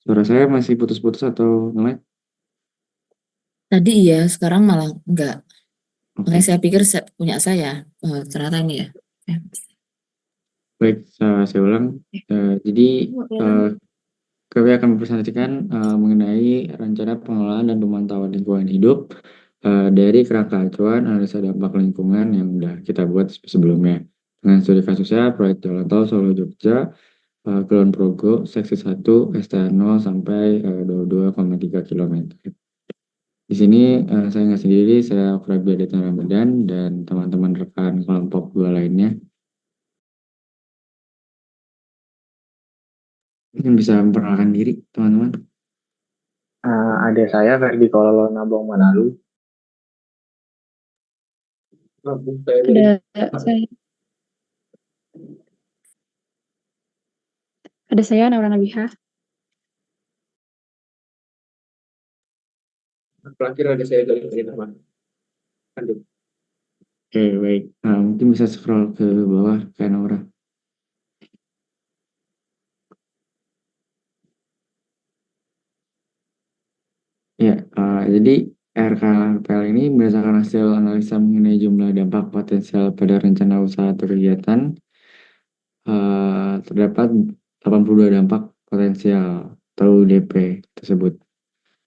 Suara saya masih putus-putus atau nge-lag? Tadi iya, sekarang malah enggak. Makanya Oke, saya pikir punya saya. Ternyata ini ya. Eh, baik, saya ulang. Jadi, eh, kami akan mempresentasikan mengenai rencana pengelolaan dan pemantauan lingkungan hidup dari kerangka acuan analisa dampak lingkungan yang sudah kita buat sebelumnya. Dengan studi kasusnya, proyek Jalan Tol Solo Jogja, Kulon Progo, seksi 1, STA 0 sampai 22,3 kilometer. Di sini saya nggak sendiri, saya Ferabi Aditya Ramadan dan teman-teman rekan kelompok dua lainnya. Mungkin bisa memperkenalkan diri, teman-teman. Ada saya Ferdi Kololo Nabong Manalu. Ada saya, Naura Nabiha. Terakhir ada saya dari teman. Oke, baik. Mungkin bisa scroll ke bawah, kayak Nora. Ya, jadi RKPL ini berdasarkan hasil analisa mengenai jumlah dampak potensial pada rencana usaha atau kegiatan, terdapat 82 dampak potensial atau DP tersebut.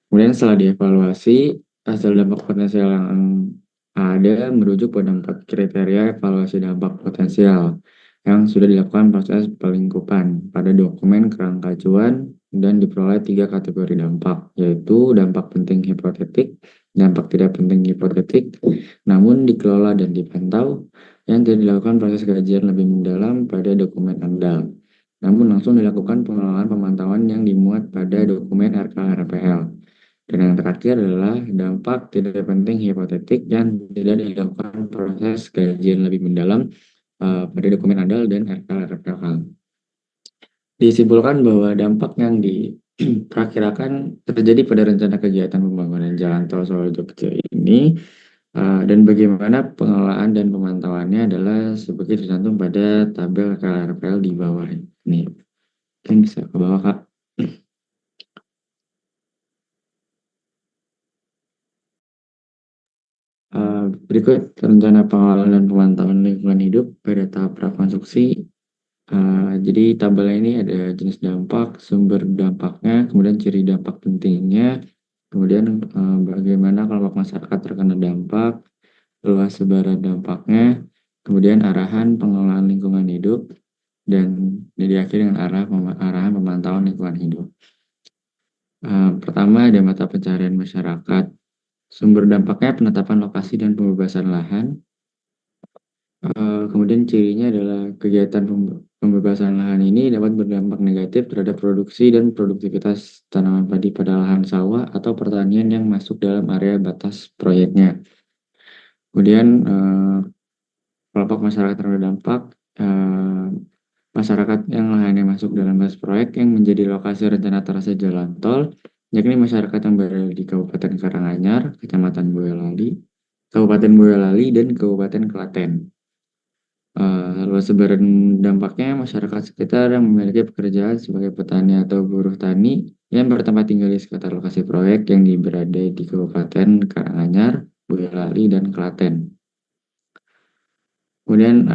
Kemudian setelah dievaluasi, hasil dampak potensial yang ada merujuk pada 4 kriteria evaluasi dampak potensial yang sudah dilakukan proses pelingkupan pada dokumen kerangka acuan dan diperoleh 3 kategori dampak, yaitu dampak penting hipotetik, dampak tidak penting hipotetik, namun dikelola dan dipantau, yang tidak dilakukan proses kajian lebih mendalam pada dokumen andal, namun langsung dilakukan pengelolaan pemantauan yang dimuat pada dokumen RKRPL. Dan yang terakhir adalah dampak tidak penting hipotetik yang tidak dilakukan proses kajian lebih mendalam pada dokumen andal dan RKRPK. Disimpulkan bahwa dampak yang diperkirakan terjadi pada rencana kegiatan pembangunan Jalan Tol Solo Jogja ini dan bagaimana pengelolaan dan pemantauannya adalah sebagai tercantum pada tabel KRPL di bawah ini. Mungkin bisa ke bawah, Kak. Berikut rencana pengelolaan dan pemantauan lingkungan hidup pada tahap prakonstruksi. Jadi tabel ini ada jenis dampak, sumber dampaknya, kemudian ciri dampak pentingnya, kemudian bagaimana kelompok masyarakat terkena dampak, luas sebaran dampaknya, kemudian arahan pengelolaan lingkungan hidup, dan diakhiri dengan arahan pemantauan lingkungan hidup. Pertama ada mata pencarian masyarakat. Sumber dampaknya penetapan lokasi dan pembebasan lahan. Kemudian cirinya adalah kegiatan pembebasan lahan ini dapat berdampak negatif terhadap produksi dan produktivitas tanaman padi pada lahan sawah atau pertanian yang masuk dalam area batas proyeknya. Kemudian kelompok masyarakat terdampak, masyarakat yang lahannya masuk dalam batas proyek yang menjadi lokasi rencana trase jalan tol, yakni masyarakat yang berada di Kabupaten Karanganyar, Kecamatan Boyolali, Kabupaten Boyolali, dan Kabupaten Klaten. Luas sebaran dampaknya masyarakat sekitar yang memiliki pekerjaan sebagai petani atau buruh tani yang bertempat tinggal di sekitar lokasi proyek yang berada di Kabupaten Karanganyar, Boyolali, dan Klaten. Kemudian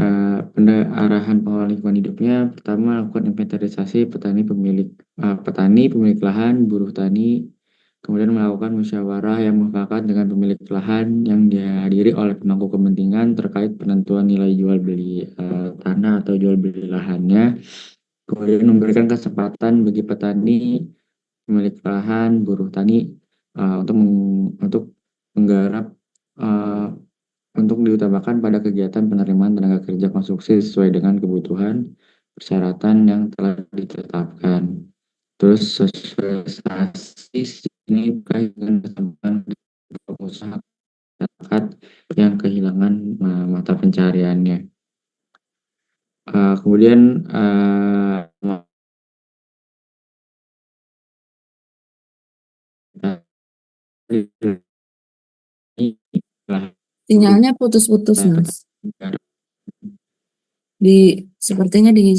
arahan pengelola lingkungan hidupnya pertama lakukan inventarisasi petani pemilik lahan, buruh tani, kemudian melakukan musyawarah yang mufakat dengan pemilik lahan yang dihadiri oleh pemangku kepentingan terkait penentuan nilai jual beli tanah atau jual beli lahannya. Kemudian memberikan kesempatan bagi petani, pemilik lahan, buruh tani untuk menggarap uh, untuk diutamakan pada kegiatan penerimaan tenaga kerja konstruksi sesuai dengan kebutuhan persyaratan yang telah ditetapkan. Terus sosialisasi ini terkait dengan kesempatan usaha masyarakat yang kehilangan mata pencariannya. Kemudian Sinyalnya putus-putus, Mas. Sepertinya di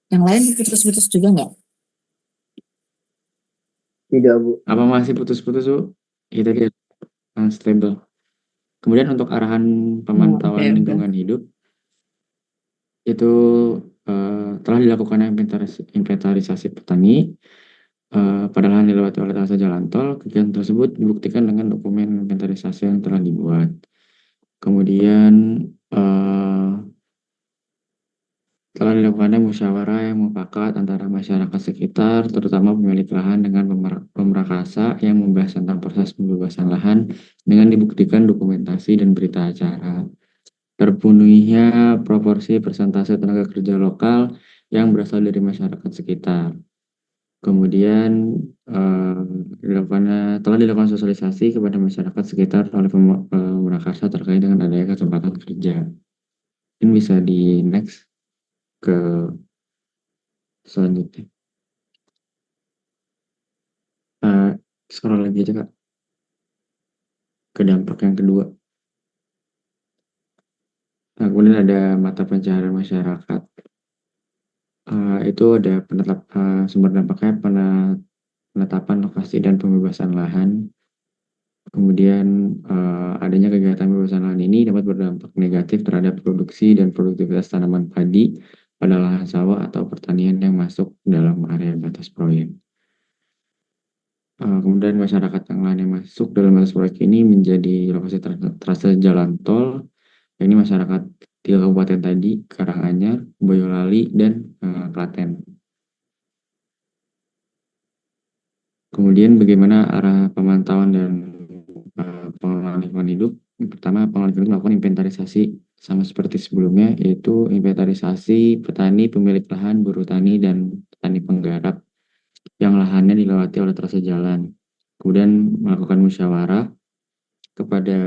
yang lain putus-putus juga nggak? Tidak, Bu. Apa masih putus-putus, Bu? Itu dia unstable. Kemudian untuk arahan pemantauan oke. lingkungan hidup itu telah dilakukan inventarisasi petani pada lahan dilewati oleh trase jalan tol. Kegiatan tersebut dibuktikan dengan dokumen inventarisasi yang telah dibuat. Kemudian telah dilakukannya musyawarah yang mufakat antara masyarakat sekitar, terutama pemilik lahan dengan pemrakasa yang membahas tentang proses pembebasan lahan dengan dibuktikan dokumentasi dan berita acara. Terpenuhinya proporsi persentase tenaga kerja lokal yang berasal dari masyarakat sekitar. Kemudian telah dilakukan sosialisasi kepada masyarakat sekitar oleh pemrakasa terkait dengan adanya kesempatan kerja. Ini bisa di next ke selanjutnya. Scroll lagi aja, Kak, ke dampak yang kedua. Nah, kemudian ada mata pencaharian masyarakat. Itu ada sumber dampaknya penetapan lokasi dan pembebasan lahan. Kemudian adanya kegiatan pembebasan lahan ini dapat berdampak negatif terhadap produksi dan produktivitas tanaman padi pada lahan sawah atau pertanian yang masuk dalam area batas proyek. Kemudian masyarakat yang lainnya masuk dalam batas proyek ini menjadi lokasi trase jalan tol. Ini masyarakat 3 kabupaten tadi, Karanganyar, Boyolali, dan Klaten. Kemudian bagaimana arah pemantauan dan pengelolaan lingkungan hidup? Yang pertama, pengelolaan lingkungan hidup melakukan inventarisasi sama seperti sebelumnya, yaitu inventarisasi petani, pemilik lahan, buruh tani, dan petani penggarap yang lahannya dilewati oleh trase jalan. Kemudian melakukan musyawarah kepada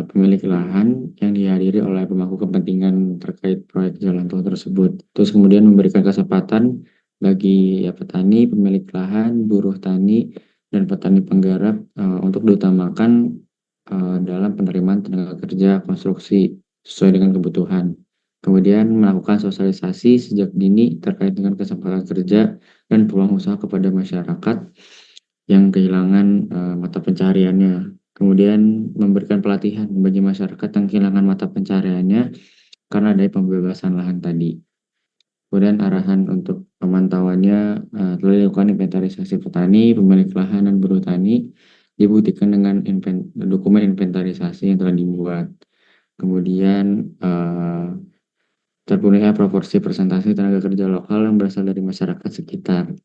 pemilik lahan yang dihadiri oleh pemangku kepentingan terkait proyek jalan tol tersebut. Terus kemudian memberikan kesempatan bagi petani, pemilik lahan, buruh tani, dan petani penggarap untuk diutamakan dalam penerimaan tenaga kerja konstruksi sesuai dengan kebutuhan. Kemudian melakukan sosialisasi sejak dini terkait dengan kesempatan kerja dan peluang usaha kepada masyarakat yang kehilangan mata pencahariannya. Kemudian memberikan pelatihan bagi masyarakat yang kehilangan mata pencahariannya karena ada pembebasan lahan tadi. Kemudian arahan untuk pemantauannya telah dilakukan inventarisasi petani, pemilik lahan, dan buruh tani dibuktikan dengan dokumen inventarisasi yang telah dibuat. Kemudian terpenuhinya proporsi persentase tenaga kerja lokal yang berasal dari masyarakat sekitar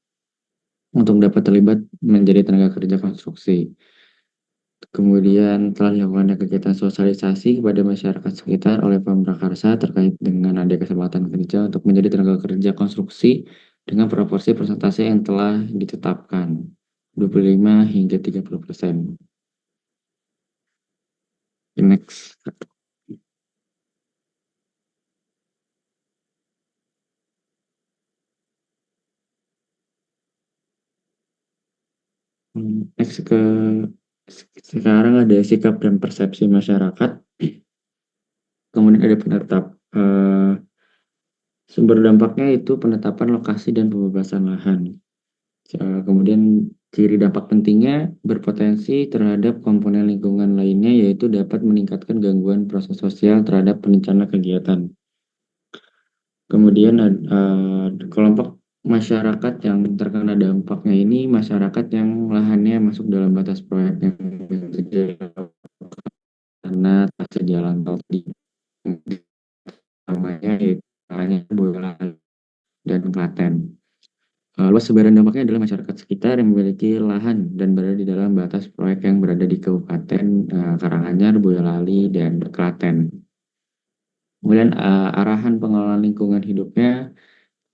untuk dapat terlibat menjadi tenaga kerja konstruksi. Kemudian telah dilakukan kegiatan sosialisasi kepada masyarakat sekitar oleh pemrakarsa terkait dengan ada kesempatan kerja untuk menjadi tenaga kerja konstruksi dengan proporsi persentase yang telah ditetapkan 25 hingga 30%. Next. Next ke sekarang ada sikap dan persepsi masyarakat. Kemudian ada penetap. Sumber dampaknya itu penetapan lokasi dan pembebasan lahan. Kemudian ciri dampak pentingnya berpotensi terhadap komponen lingkungan lainnya, yaitu dapat meningkatkan gangguan proses sosial terhadap perencana kegiatan. Kemudian kelompok masyarakat yang terkena dampaknya ini masyarakat yang lahannya masuk dalam batas proyek yang karena trase jalan tol di namanya yaitu Boyolali dan Klaten. Luas sebaran dampaknya adalah masyarakat sekitar yang memiliki lahan dan berada di dalam batas proyek yang berada di Kabupaten Karanganyar, Boyolali, dan Klaten. Kemudian arahan pengelolaan lingkungan hidupnya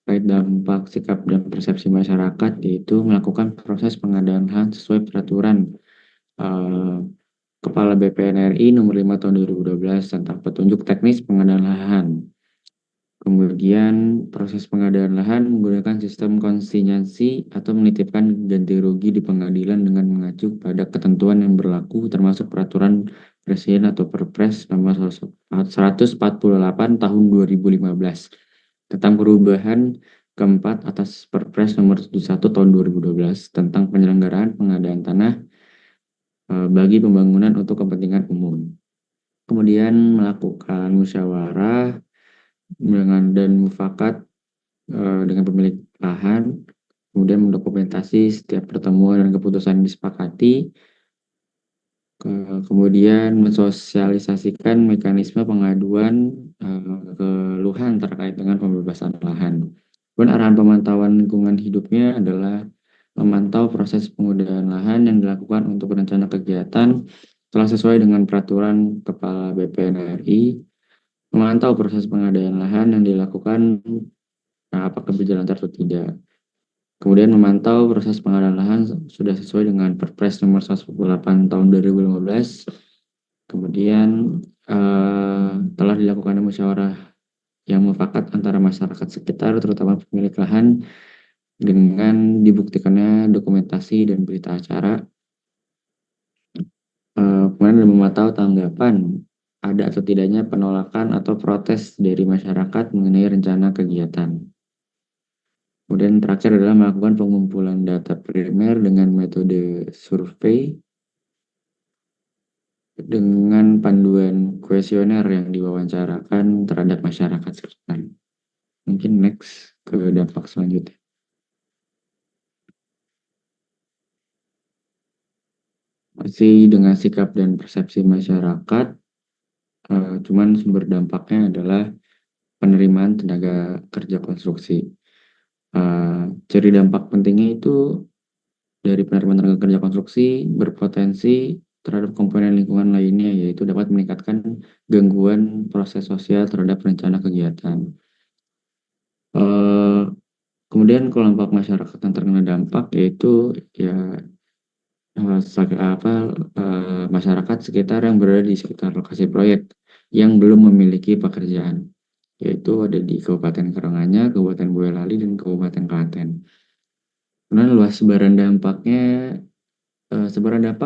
terkait dampak, sikap, dan persepsi masyarakat, yaitu melakukan proses pengadaan lahan sesuai peraturan Kepala BPN RI nomor 5 tahun 2012 tentang petunjuk teknis pengadaan lahan. Kemudian proses pengadaan lahan menggunakan sistem konsinyasi atau menitipkan ganti rugi di pengadilan dengan mengacu pada ketentuan yang berlaku termasuk peraturan Presiden atau Perpres nomor 148 tahun 2015 tentang perubahan keempat atas Perpres nomor 71 tahun 2012 tentang penyelenggaraan pengadaan tanah bagi pembangunan untuk kepentingan umum. Kemudian melakukan musyawarah dan mufakat dengan pemilik lahan, kemudian mendokumentasi setiap pertemuan dan keputusan yang disepakati, kemudian mensosialisasikan mekanisme pengaduan keluhan terkait dengan pembebasan lahan. Kemudian arahan pemantauan lingkungan hidupnya adalah memantau proses penggunaan lahan yang dilakukan untuk rencana kegiatan telah sesuai dengan peraturan Kepala BPN RI, memantau proses pengadaan lahan yang dilakukan apakah berjalan atau tidak. Kemudian memantau proses pengadaan lahan sudah sesuai dengan Perpres nomor 148 tahun 2015. Kemudian telah dilakukan musyawarah yang mufakat antara masyarakat sekitar, terutama pemilik lahan, dengan dibuktikannya dokumentasi dan berita acara. Kemudian memantau tanggapan ada atau tidaknya penolakan atau protes dari masyarakat mengenai rencana kegiatan. Kemudian terakhir adalah melakukan pengumpulan data primer dengan metode survei dengan panduan kuesioner yang diwawancarakan terhadap masyarakat sekitar. Mungkin next ke dampak selanjutnya. Masih dengan sikap dan persepsi masyarakat, cuman sumber dampaknya adalah penerimaan tenaga kerja konstruksi. Ciri dampak pentingnya itu dari penerimaan tenaga kerja konstruksi berpotensi terhadap komponen lingkungan lainnya, yaitu dapat meningkatkan gangguan proses sosial terhadap rencana kegiatan. Kemudian kelompok masyarakat yang terkena dampak yaitu masyarakat sekitar yang berada di sekitar lokasi proyek yang belum memiliki pekerjaan, yaitu ada di Kabupaten Karanganyar, Kabupaten Boyolali, dan Kabupaten Klaten. Kemudian luas sebaran dampak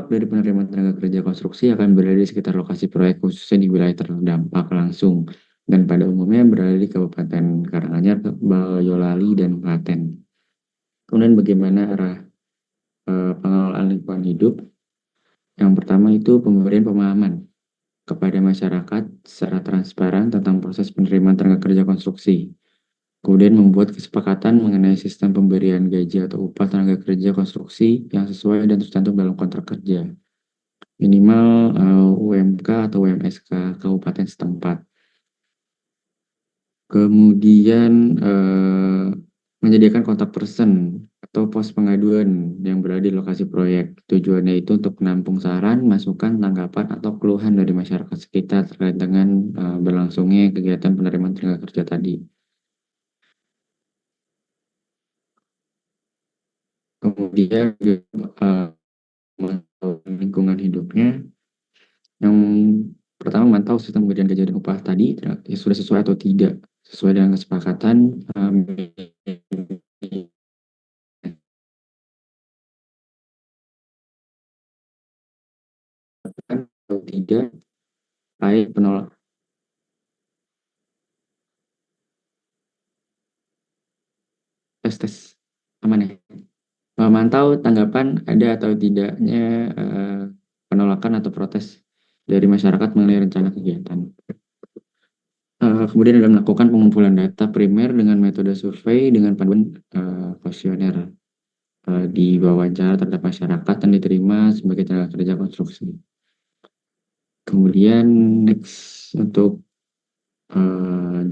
dari penerimaan tenaga kerja konstruksi akan berada di sekitar lokasi proyek, khususnya di wilayah terdampak langsung, dan pada umumnya berada di Kabupaten Karanganyar, Boyolali, dan Klaten. Kemudian bagaimana arah pengelolaan lingkungan hidup? Yang pertama itu pemberian pemahaman kepada masyarakat secara transparan tentang proses penerimaan tenaga kerja konstruksi. Kemudian membuat kesepakatan mengenai sistem pemberian gaji atau upah tenaga kerja konstruksi yang sesuai dan tercantum dalam kontrak kerja. Minimal UMK atau UMSK kabupaten setempat. Kemudian menyediakan kontak person atau pos pengaduan yang berada di lokasi proyek. Tujuannya itu untuk menampung saran, masukan, tanggapan, atau keluhan dari masyarakat sekitar terkait dengan berlangsungnya kegiatan penerimaan tenaga kerja tadi. Kemudian lingkungan hidupnya, yang pertama memantau sistem pemberian gaji dan upah tadi sudah sesuai atau tidak sesuai dengan kesepakatan atau tidak, baik penolak tes aman ya. Memantau tanggapan ada atau tidaknya penolakan atau protes dari masyarakat mengenai rencana kegiatan. Kemudian adalah melakukan pengumpulan data primer dengan metode survei dengan panduan kuesioner di wawancara terhadap masyarakat yang diterima sebagai tenaga kerja konstruksi. Kemudian next untuk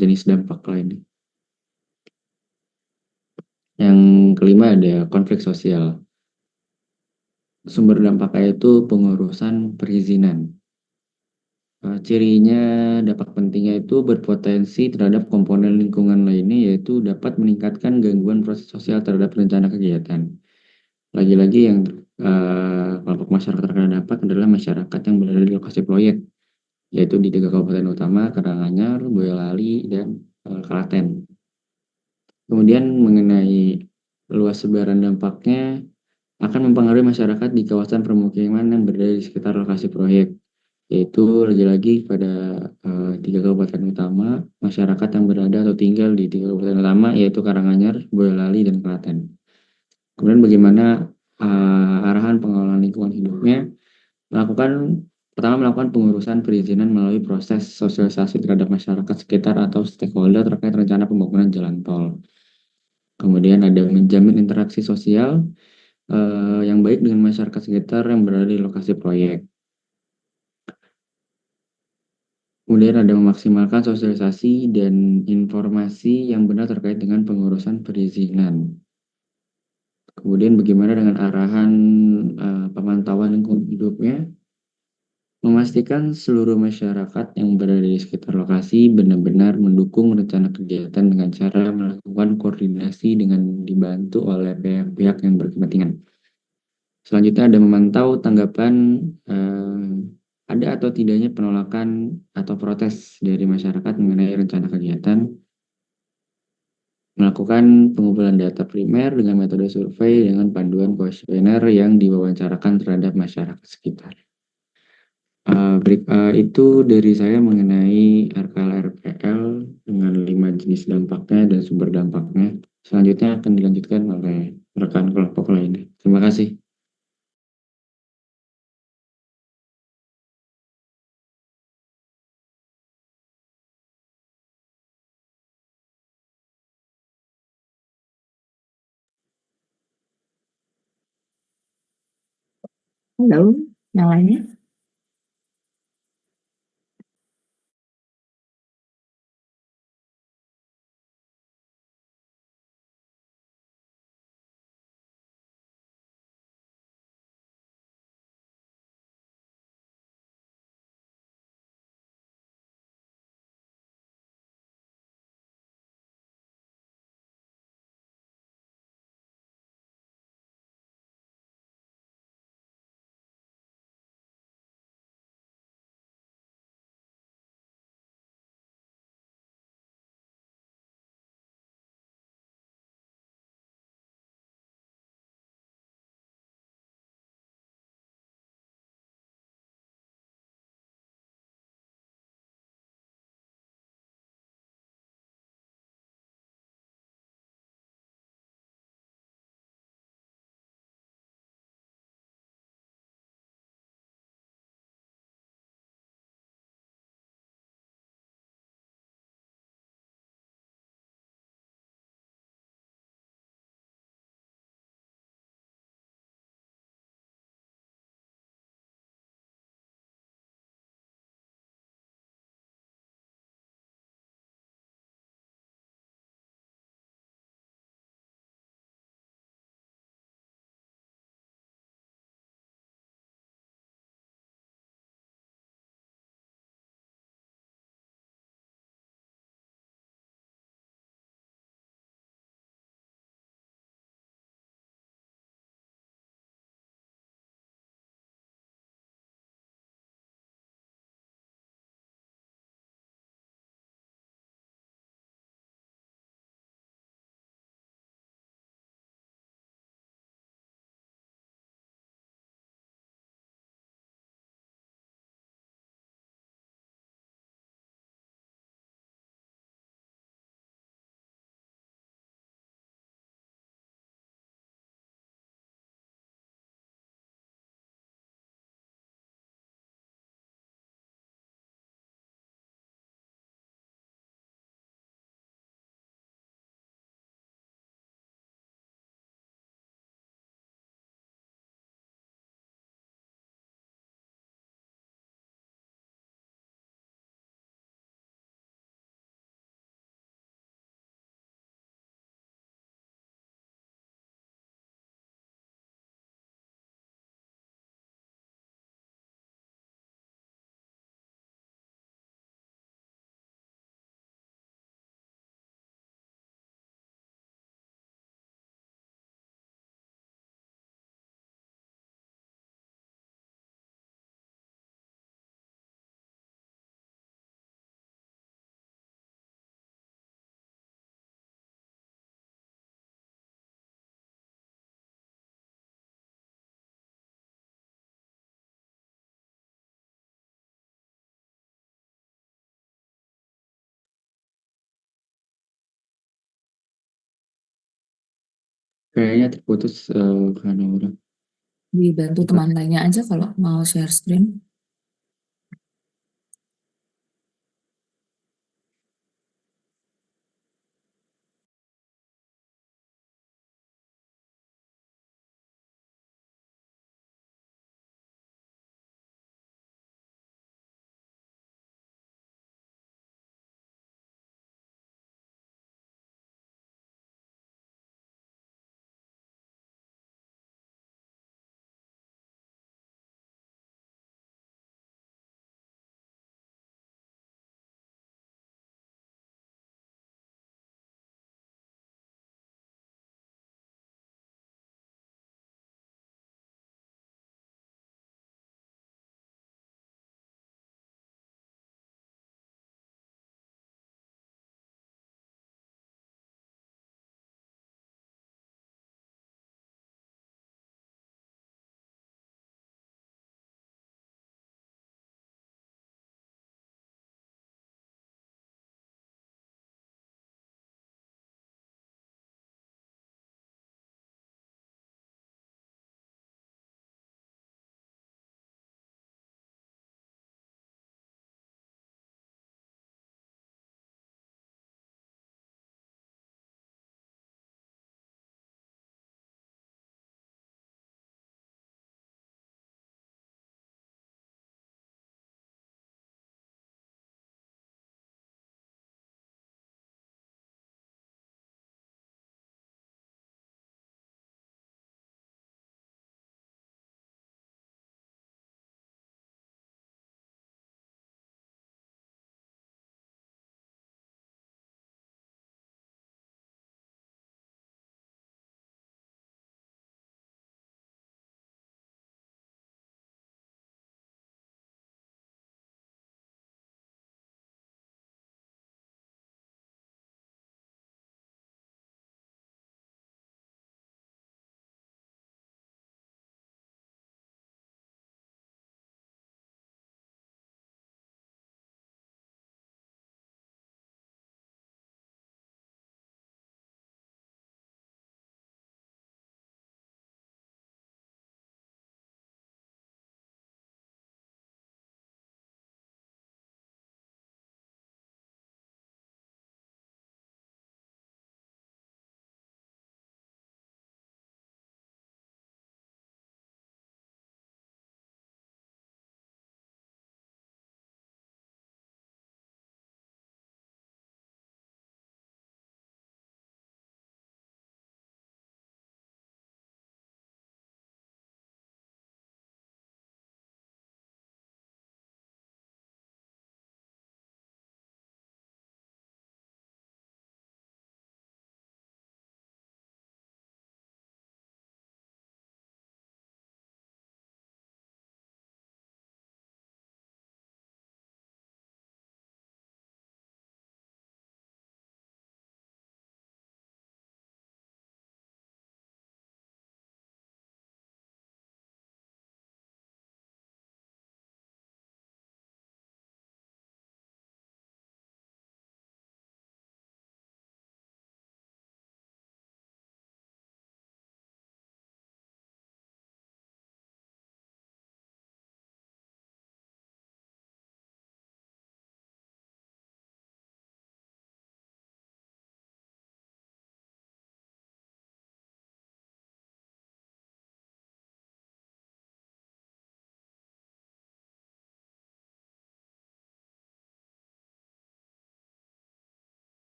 jenis dampak lain. Yang kelima ada konflik sosial. Sumber dampaknya itu pengurusan perizinan. Cirinya dampak pentingnya itu berpotensi terhadap komponen lingkungan lainnya, yaitu dapat meningkatkan gangguan proses sosial terhadap rencana kegiatan. Lagi-lagi yang kelompok masyarakat terkena dampak adalah masyarakat yang berada di lokasi proyek, yaitu di 3 kabupaten utama, Karanganyar, Boyolali, dan Klaten. Kemudian mengenai luas sebaran dampaknya akan mempengaruhi masyarakat di kawasan permukiman yang berada di sekitar lokasi proyek. yaitu lagi-lagi pada 3 kabupaten utama, masyarakat yang berada atau tinggal di 3 kabupaten utama yaitu Karanganyar, Boyolali, dan Klaten. Kemudian bagaimana arahan pengelolaan lingkungan hidupnya? Pertama melakukan pengurusan perizinan melalui proses sosialisasi terhadap masyarakat sekitar atau stakeholder terkait rencana pembangunan jalan tol. Kemudian ada menjamin interaksi sosial yang baik dengan masyarakat sekitar yang berada di lokasi proyek. Kemudian ada memaksimalkan sosialisasi dan informasi yang benar terkait dengan pengurusan perizinan. Kemudian bagaimana dengan arahan pemantauan lingkungan hidupnya? Memastikan seluruh masyarakat yang berada di sekitar lokasi benar-benar mendukung rencana kegiatan dengan cara melakukan koordinasi dengan dibantu oleh pihak-pihak yang berkepentingan. Selanjutnya ada memantau tanggapan ada atau tidaknya penolakan atau protes dari masyarakat mengenai rencana kegiatan. Melakukan pengumpulan data primer dengan metode survei dengan panduan kuesioner yang diwawancarakan terhadap masyarakat sekitar. Itu dari saya mengenai RKL-RPL dengan 5 jenis dampaknya dan sumber dampaknya. Selanjutnya akan dilanjutkan oleh rekan kelompok lainnya. Terima kasih. Halo, yang lainnya? Kayaknya terputus karena orang. Dibantu teman lainnya aja kalau mau share screen.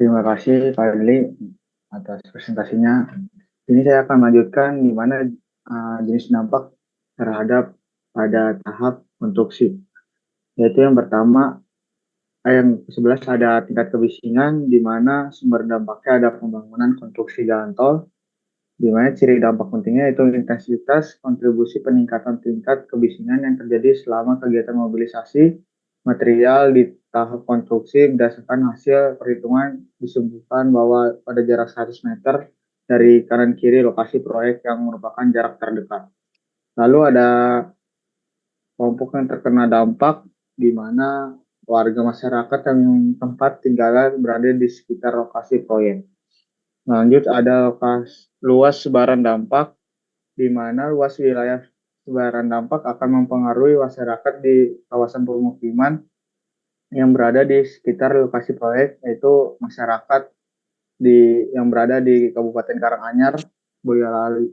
Terima kasih Fadli atas presentasinya. Ini saya akan melanjutkan di mana jenis dampak terhadap pada tahap konstruksi. Yaitu yang pertama, yang ke-11 ada tingkat kebisingan, di mana sumber dampaknya ada pembangunan konstruksi jalan tol, di mana ciri dampak pentingnya itu intensitas kontribusi peningkatan tingkat kebisingan yang terjadi selama kegiatan mobilisasi material di tahap konstruksi berdasarkan hasil perhitungan disebutkan bahwa pada jarak 100 meter dari kanan kiri lokasi proyek yang merupakan jarak terdekat. Lalu ada kelompok yang terkena dampak di mana warga masyarakat yang tempat tinggalnya berada di sekitar lokasi proyek. Lanjut ada luas sebaran dampak, di mana luas wilayah sebaran dampak akan mempengaruhi masyarakat di kawasan pemukiman yang berada di sekitar lokasi proyek, yaitu masyarakat yang berada di Kabupaten Karanganyar, Boyolali.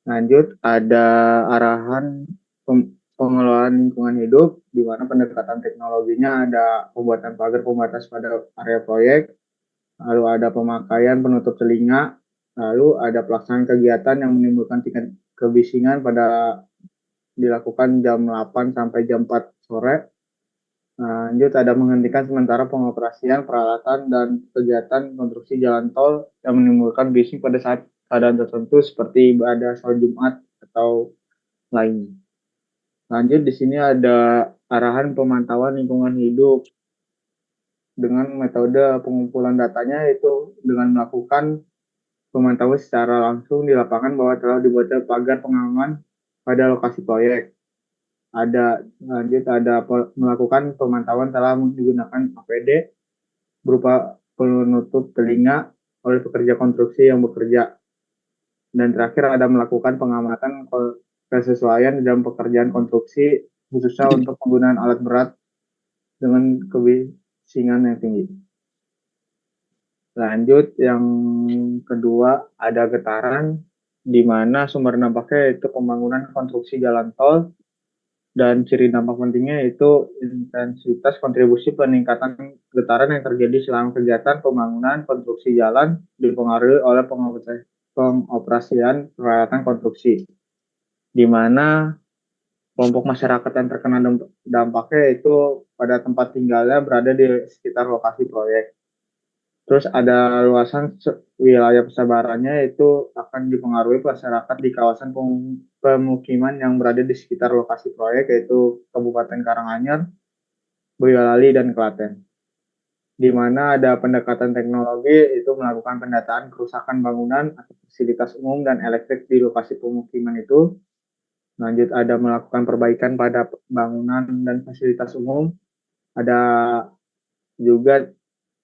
Lanjut ada arahan pengelolaan lingkungan hidup, di mana pendekatan teknologinya ada pembuatan pagar pembatas pada area proyek, lalu ada pemakaian penutup telinga, lalu ada pelaksanaan kegiatan yang menimbulkan tingkat kebisingan pada dilakukan jam 8 sampai jam 4 sore. Lanjut ada menghentikan sementara pengoperasian peralatan dan kegiatan konstruksi jalan tol yang menimbulkan bising pada saat keadaan tertentu seperti ibadah sholat Jumat atau lainnya. Lanjut di sini ada arahan pemantauan lingkungan hidup dengan metode pengumpulan datanya, yaitu dengan melakukan pemantauan secara langsung di lapangan bahwa telah dibuatnya pagar pengaman pada lokasi proyek. Lanjut ada melakukan pemantauan telah menggunakan APD berupa penutup telinga oleh pekerja konstruksi yang bekerja. Dan terakhir ada melakukan pengamatan kesesuaian dalam pekerjaan konstruksi, khususnya untuk penggunaan alat berat dengan kebisingan yang tinggi. Lanjut yang kedua ada getaran, di mana sumber dampaknya yaitu pembangunan konstruksi jalan tol, dan ciri dampak pentingnya itu intensitas kontribusi peningkatan getaran yang terjadi selama kegiatan pembangunan konstruksi jalan dipengaruhi oleh pengoperasian peralatan konstruksi, di mana kelompok masyarakat yang terkena dampaknya itu pada tempat tinggalnya berada di sekitar lokasi proyek. Terus ada luasan wilayah persebarannya itu akan dipengaruhi masyarakat di kawasan pemukiman yang berada di sekitar lokasi proyek, yaitu Kabupaten Karanganyar, Boyolali, dan Klaten. Di mana ada pendekatan teknologi itu melakukan pendataan kerusakan bangunan atau fasilitas umum dan elektrik di lokasi pemukiman itu. Lanjut ada melakukan perbaikan pada bangunan dan fasilitas umum. Ada juga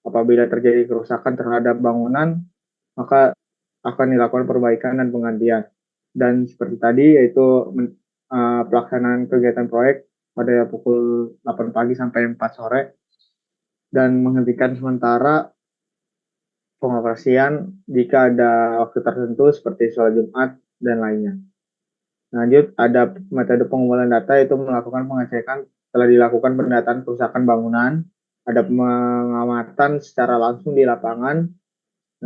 apabila terjadi kerusakan terhadap bangunan, maka akan dilakukan perbaikan dan penggantian. Dan seperti tadi, yaitu pelaksanaan kegiatan proyek pada pukul 8 pagi sampai 4 sore, dan menghentikan sementara pengoperasian jika ada waktu tertentu seperti sholat Jumat dan lainnya. Lanjut, ada metode pengumpulan data, itu melakukan pengecekan telah dilakukan pendataan kerusakan bangunan, ada pengamatan secara langsung di lapangan.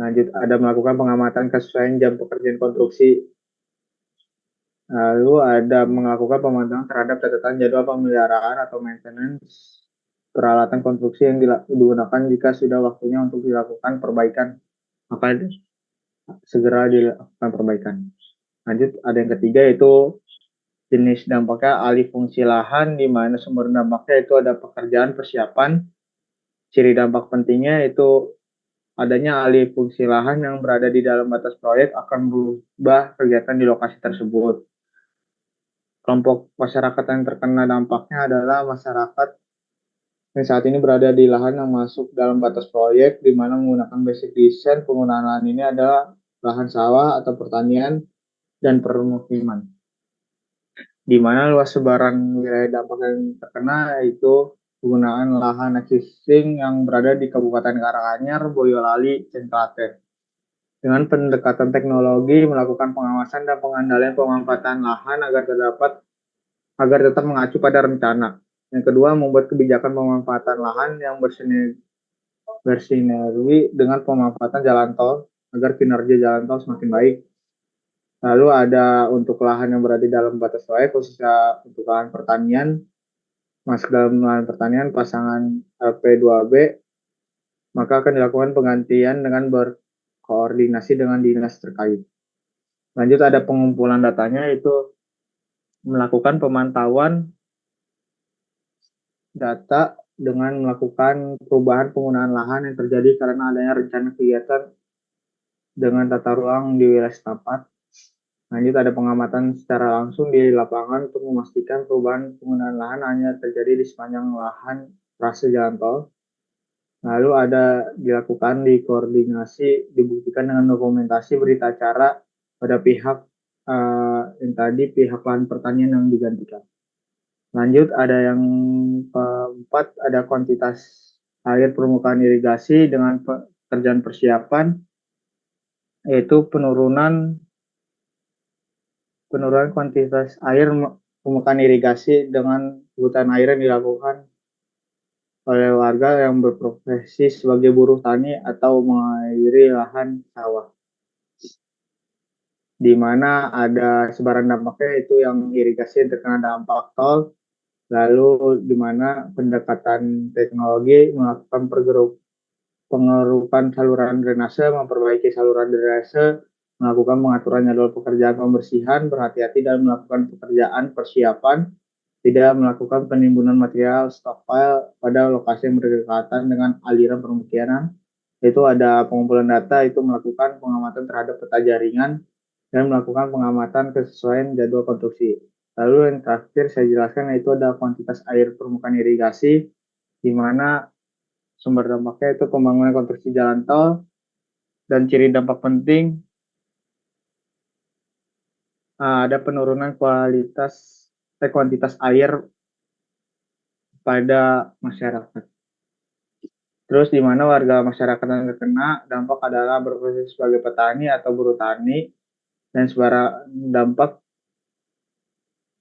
Lanjut ada melakukan pengamatan kesesuaian jam pekerjaan konstruksi. Lalu ada melakukan pemantauan terhadap catatan jadwal pemeliharaan atau maintenance peralatan konstruksi yang digunakan jika sudah waktunya untuk dilakukan perbaikan, maka segera dilakukan perbaikan. Lanjut ada yang ketiga, yaitu jenis dampaknya alih fungsi lahan, di mana sumber dampaknya itu ada pekerjaan persiapan. Ciri dampak pentingnya itu adanya alih fungsi lahan yang berada di dalam batas proyek akan berubah kegiatan di lokasi tersebut. Kelompok masyarakat yang terkena dampaknya adalah masyarakat yang saat ini berada di lahan yang masuk dalam batas proyek, di mana menggunakan basic design. Penggunaan lahan ini adalah lahan sawah atau pertanian dan permukiman, di mana luas sebaran wilayah dampak yang terkena itu penggunaan lahan existing yang berada di Kabupaten Karanganyar, Boyolali, dan Klaten. Dengan pendekatan teknologi melakukan pengawasan dan pengendalian pemanfaatan lahan agar tetap mengacu pada rencana. Yang kedua, membuat kebijakan pemanfaatan lahan yang bersinergi bersinergi dengan pemanfaatan jalan tol agar kinerja jalan tol semakin baik. Lalu ada untuk lahan yang berada di dalam batas wilayah, khususnya untuk lahan pertanian, masuk dalam lahan pertanian pasangan LP2B, maka akan dilakukan penggantian dengan berkoordinasi dengan dinas terkait. Lanjut ada pengumpulan datanya, itu melakukan pemantauan data dengan melakukan perubahan penggunaan lahan yang terjadi karena adanya rencana kegiatan dengan tata ruang di wilayah setempat. Lanjut ada pengamatan secara langsung di lapangan untuk memastikan perubahan penggunaan lahan hanya terjadi di sepanjang lahan trase jalan tol. Lalu ada dilakukan dikoordinasi, dibuktikan dengan dokumentasi berita acara pada pihak yang tadi pihak lahan pertanian yang digantikan. Lanjut ada yang keempat, ada kuantitas air permukaan irigasi dengan pekerjaan persiapan, yaitu penurunan kuantitas air permukaan irigasi dengan kebutuhan air yang dilakukan oleh warga yang berprofesi sebagai buruh tani atau mengairi lahan sawah, di mana ada sebaran dampaknya itu yang irigasi yang terkena dampak tol, lalu di mana pendekatan teknologi melakukan pengerukan saluran drainase, memperbaiki saluran drainase, melakukan pengaturan jadwal pekerjaan pembersihan, berhati-hati dalam melakukan pekerjaan persiapan, tidak melakukan penimbunan material stockpile pada lokasi yang berdekatan dengan aliran permukiman. Itu ada pengumpulan data, itu melakukan pengamatan terhadap peta jaringan dan melakukan pengamatan kesesuaian jadwal konstruksi. Lalu yang terakhir saya jelaskan yaitu ada kuantitas air permukaan irigasi, di mana sumber dampaknya itu pembangunan konstruksi jalan tol, dan ciri dampak penting ada penurunan kuantitas air pada masyarakat. Terus di mana warga masyarakat yang terkena dampak adalah berprofesi sebagai petani atau buruh tani, dan sebaran dampak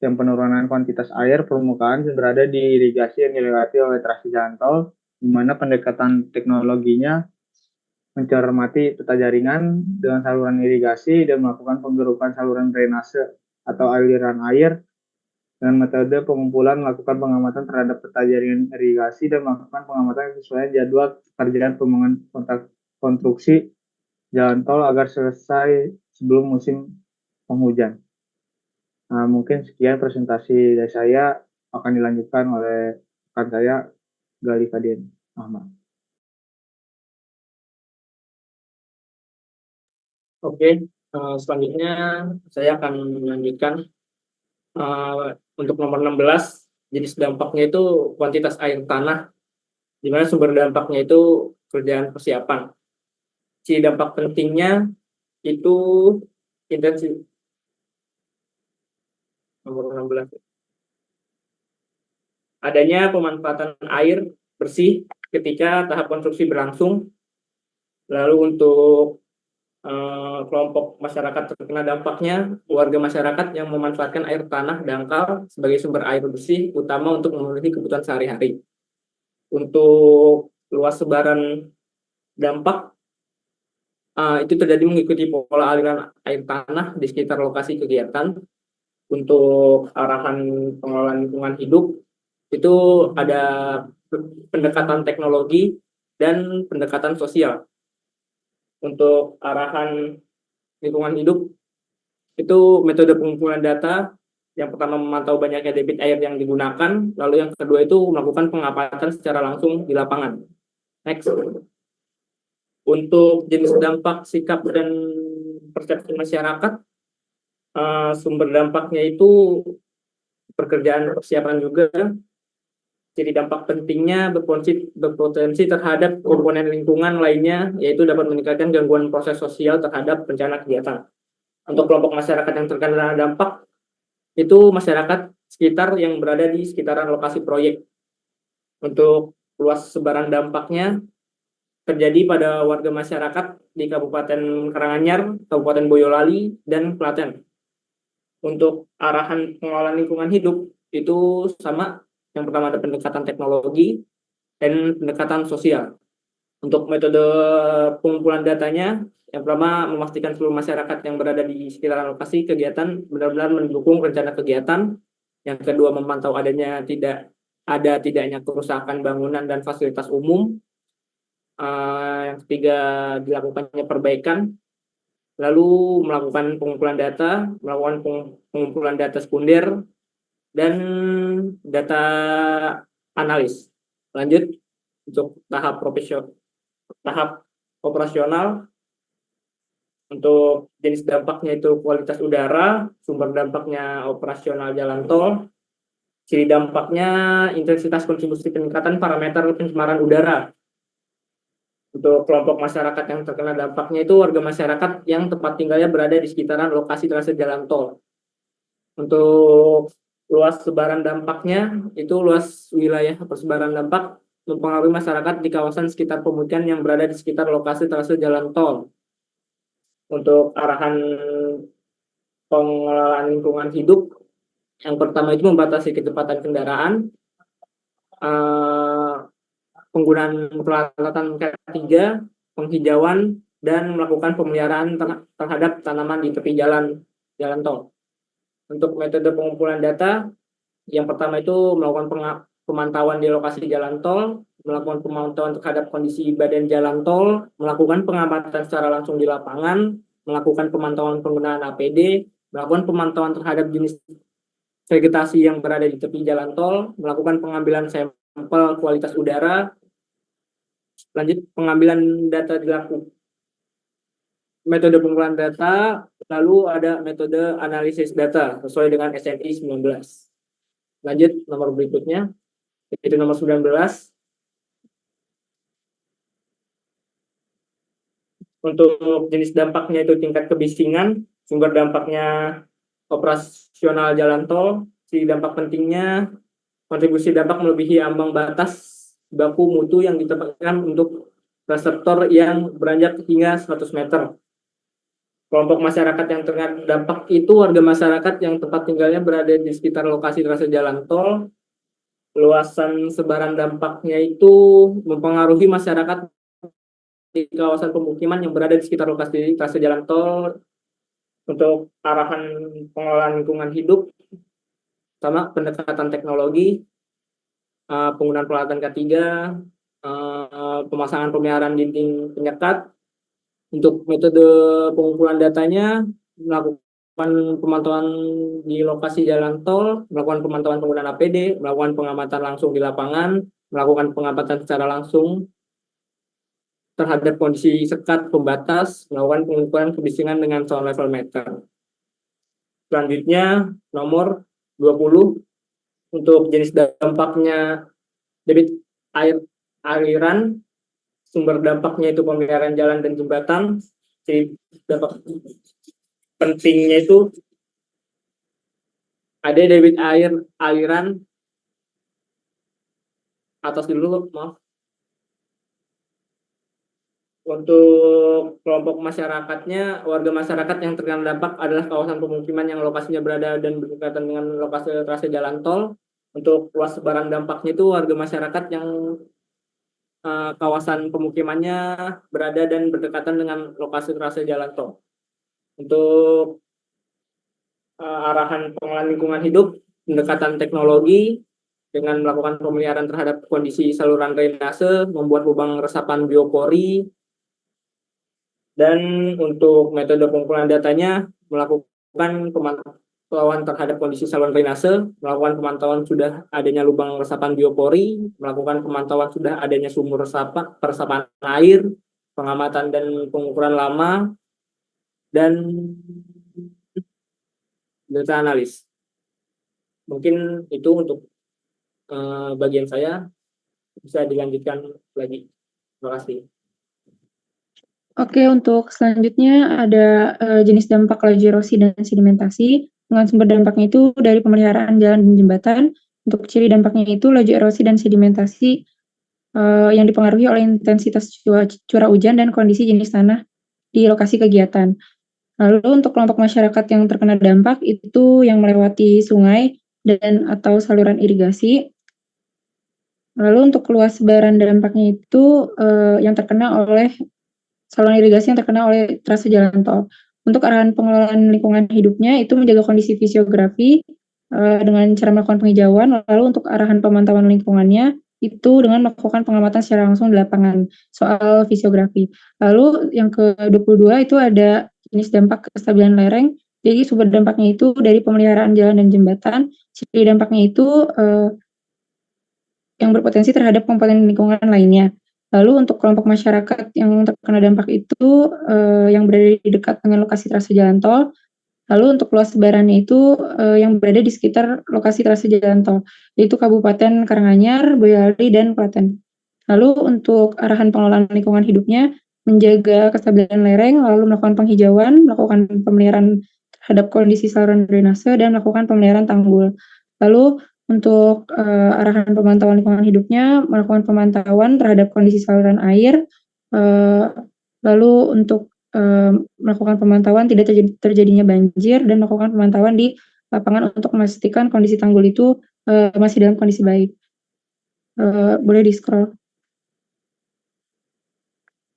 yang penurunan kuantitas air permukaan berada di irigasi yang dilewati oleh trase jalan tol, di mana pendekatan teknologinya mencermati peta jaringan dengan saluran irigasi dan melakukan penggerukan saluran drainase atau aliran air. Dengan metode pengumpulan, melakukan pengamatan terhadap peta jaringan irigasi dan melakukan pengamatan sesuai jadwal pekerjaan pembangunan konstruksi jalan tol agar selesai sebelum musim penghujan. Nah, mungkin sekian presentasi dari saya, akan dilanjutkan oleh rekan saya, Gali Fadien Ahmad. Oke, selanjutnya saya akan melanjutkan untuk nomor 16, jenis dampaknya itu kuantitas air tanah, di mana sumber dampaknya itu kerjaan persiapan. Ciri dampak pentingnya itu intensitas. Nomor 16. Adanya pemanfaatan air bersih ketika tahap konstruksi berlangsung. Lalu untuk kelompok masyarakat terkena dampaknya, warga masyarakat yang memanfaatkan air tanah dangkal sebagai sumber air bersih, utama untuk memenuhi kebutuhan sehari-hari. Untuk luas sebaran dampak, itu terjadi mengikuti pola aliran air tanah di sekitar lokasi kegiatan. Untuk arahan pengelolaan lingkungan hidup, itu ada pendekatan teknologi dan pendekatan sosial. Untuk arahan lingkungan hidup, itu metode pengumpulan data. Yang pertama memantau banyaknya debit air yang digunakan, lalu yang kedua itu melakukan pengamatan secara langsung di lapangan. Next. Untuk jenis dampak, sikap, dan persepsi masyarakat, sumber dampaknya itu pekerjaan persiapan juga. Jadi dampak pentingnya berpotensi terhadap komponen lingkungan lainnya, yaitu dapat meningkatkan gangguan proses sosial terhadap rencana kegiatan. Untuk kelompok masyarakat yang terkena dampak, itu masyarakat sekitar yang berada di sekitaran lokasi proyek. Untuk luas sebaran dampaknya terjadi pada warga masyarakat di Kabupaten Karanganyar, Kabupaten Boyolali, dan Klaten. Untuk arahan pengelolaan lingkungan hidup itu sama. Yang pertama ada pendekatan teknologi dan pendekatan sosial. Untuk metode pengumpulan datanya, yang pertama memastikan seluruh masyarakat yang berada di sekitar lokasi kegiatan benar-benar mendukung rencana kegiatan. Yang kedua, memantau tidaknya kerusakan bangunan dan fasilitas umum. Yang ketiga, dilakukannya perbaikan. Lalu melakukan pengumpulan data, melakukan pengumpulan data sekunder, dan data analis. Lanjut untuk tahap operasional. Untuk jenis dampaknya itu kualitas udara, sumber dampaknya operasional jalan tol, ciri dampaknya intensitas kontribusi peningkatan parameter pencemaran udara. Untuk kelompok masyarakat yang terkena dampaknya itu warga masyarakat yang tempat tinggalnya berada di sekitaran lokasi trase jalan tol. Untuk luas sebaran dampaknya itu luas wilayah persebaran dampak mempengaruhi masyarakat di kawasan sekitar pemukiman yang berada di sekitar lokasi trase jalan tol. Untuk arahan pengelolaan lingkungan hidup, yang pertama itu membatasi kecepatan kendaraan, penggunaan peralatan K3, penghijauan, dan melakukan pemeliharaan terhadap tanaman di tepi jalan tol. Untuk metode pengumpulan data, yang pertama itu melakukan pemantauan di lokasi jalan tol, melakukan pemantauan terhadap kondisi badan jalan tol, melakukan pengamatan secara langsung di lapangan, melakukan pemantauan penggunaan APD, melakukan pemantauan terhadap jenis vegetasi yang berada di tepi jalan tol, melakukan pengambilan sampel kualitas udara. Lanjut, pengambilan data dilakukan. Metode pengumpulan data, lalu ada metode analisis data sesuai dengan SNI 19. Lanjut, nomor berikutnya, itu nomor 19. Untuk jenis dampaknya itu tingkat kebisingan, sumber dampaknya operasional jalan tol, si dampak pentingnya kontribusi dampak melebihi ambang batas baku mutu yang ditetapkan untuk reseptor yang beranjak hingga 100 meter. Kelompok masyarakat yang terkena dampak itu warga masyarakat yang tempat tinggalnya berada di sekitar lokasi trase jalan tol. Luasan sebaran dampaknya itu mempengaruhi masyarakat di kawasan pemukiman yang berada di sekitar lokasi trase jalan tol. Untuk arahan pengelolaan lingkungan hidup, sama pendekatan teknologi, penggunaan peralatan K3, pemasangan pemeliharaan dinding penyekat. Untuk metode pengumpulan datanya, melakukan pemantauan di lokasi jalan tol, melakukan pemantauan penggunaan APD, melakukan pengamatan langsung di lapangan, melakukan pengamatan secara langsung terhadap kondisi sekat pembatas, melakukan pengukuran kebisingan dengan sound level meter. Selanjutnya, nomor 20, untuk jenis dampaknya debit aliran, sumber dampaknya itu pemeliharaan jalan dan jembatan. Jadi dampak pentingnya itu ada debit aliran atas dulu, maaf. Untuk kelompok masyarakatnya, warga masyarakat yang terkena dampak adalah kawasan pemukiman yang lokasinya berada dan berdekatan dengan lokasi trase jalan tol. Untuk luas sebaran dampaknya itu warga masyarakat yang kawasan pemukimannya berada dan berdekatan dengan lokasi trase jalan tol. Untuk arahan pengelolaan lingkungan hidup, pendekatan teknologi dengan melakukan pemeliharaan terhadap kondisi saluran drainase, membuat lubang resapan biopori. Dan untuk metode pengumpulan datanya, melakukan pemantauan terhadap kondisi saluran drainase, melakukan pemantauan sudah adanya lubang resapan biopori, melakukan pemantauan sudah adanya sumur peresapan air, pengamatan dan pengukuran lama, dan data analis. Mungkin itu untuk bagian saya, bisa dilanjutkan lagi. Terima kasih. Oke, untuk selanjutnya ada jenis dampak laju erosi dan sedimentasi. Dengan sumber dampaknya itu dari pemeliharaan jalan dan jembatan. Untuk ciri dampaknya itu laju erosi dan sedimentasi yang dipengaruhi oleh intensitas curah hujan dan kondisi jenis tanah di lokasi kegiatan. Lalu untuk kelompok masyarakat yang terkena dampak itu yang melewati sungai dan atau saluran irigasi. Lalu untuk luas sebaran dampaknya itu yang terkena oleh saluran irigasi yang terkena oleh trase jalan tol. Untuk arahan pengelolaan lingkungan hidupnya itu menjaga kondisi fisiografi dengan cara melakukan penghijauan. Lalu untuk arahan pemantauan lingkungannya itu dengan melakukan pengamatan secara langsung di lapangan soal fisiografi. Lalu yang ke-22 itu ada jenis dampak kestabilan lereng. Jadi sumber dampaknya itu dari pemeliharaan jalan dan jembatan. Ciri dampaknya itu yang berpotensi terhadap komponen lingkungan lainnya. Lalu untuk kelompok masyarakat yang terkena dampak itu yang berada di dekat dengan lokasi trase jalan tol. Lalu untuk luas sebarannya itu yang berada di sekitar lokasi trase jalan tol, yaitu Kabupaten Karanganyar, Boyolali, dan Klaten. Lalu untuk arahan pengelolaan lingkungan hidupnya, menjaga kestabilan lereng, lalu melakukan penghijauan, melakukan pemeliharaan terhadap kondisi saluran drainase, dan melakukan pemeliharaan tanggul. Lalu untuk arahan pemantauan lingkungan hidupnya, melakukan pemantauan terhadap kondisi saluran air, lalu untuk melakukan pemantauan tidak terjadinya banjir dan melakukan pemantauan di lapangan untuk memastikan kondisi tanggul itu masih dalam kondisi baik. Boleh di-scroll.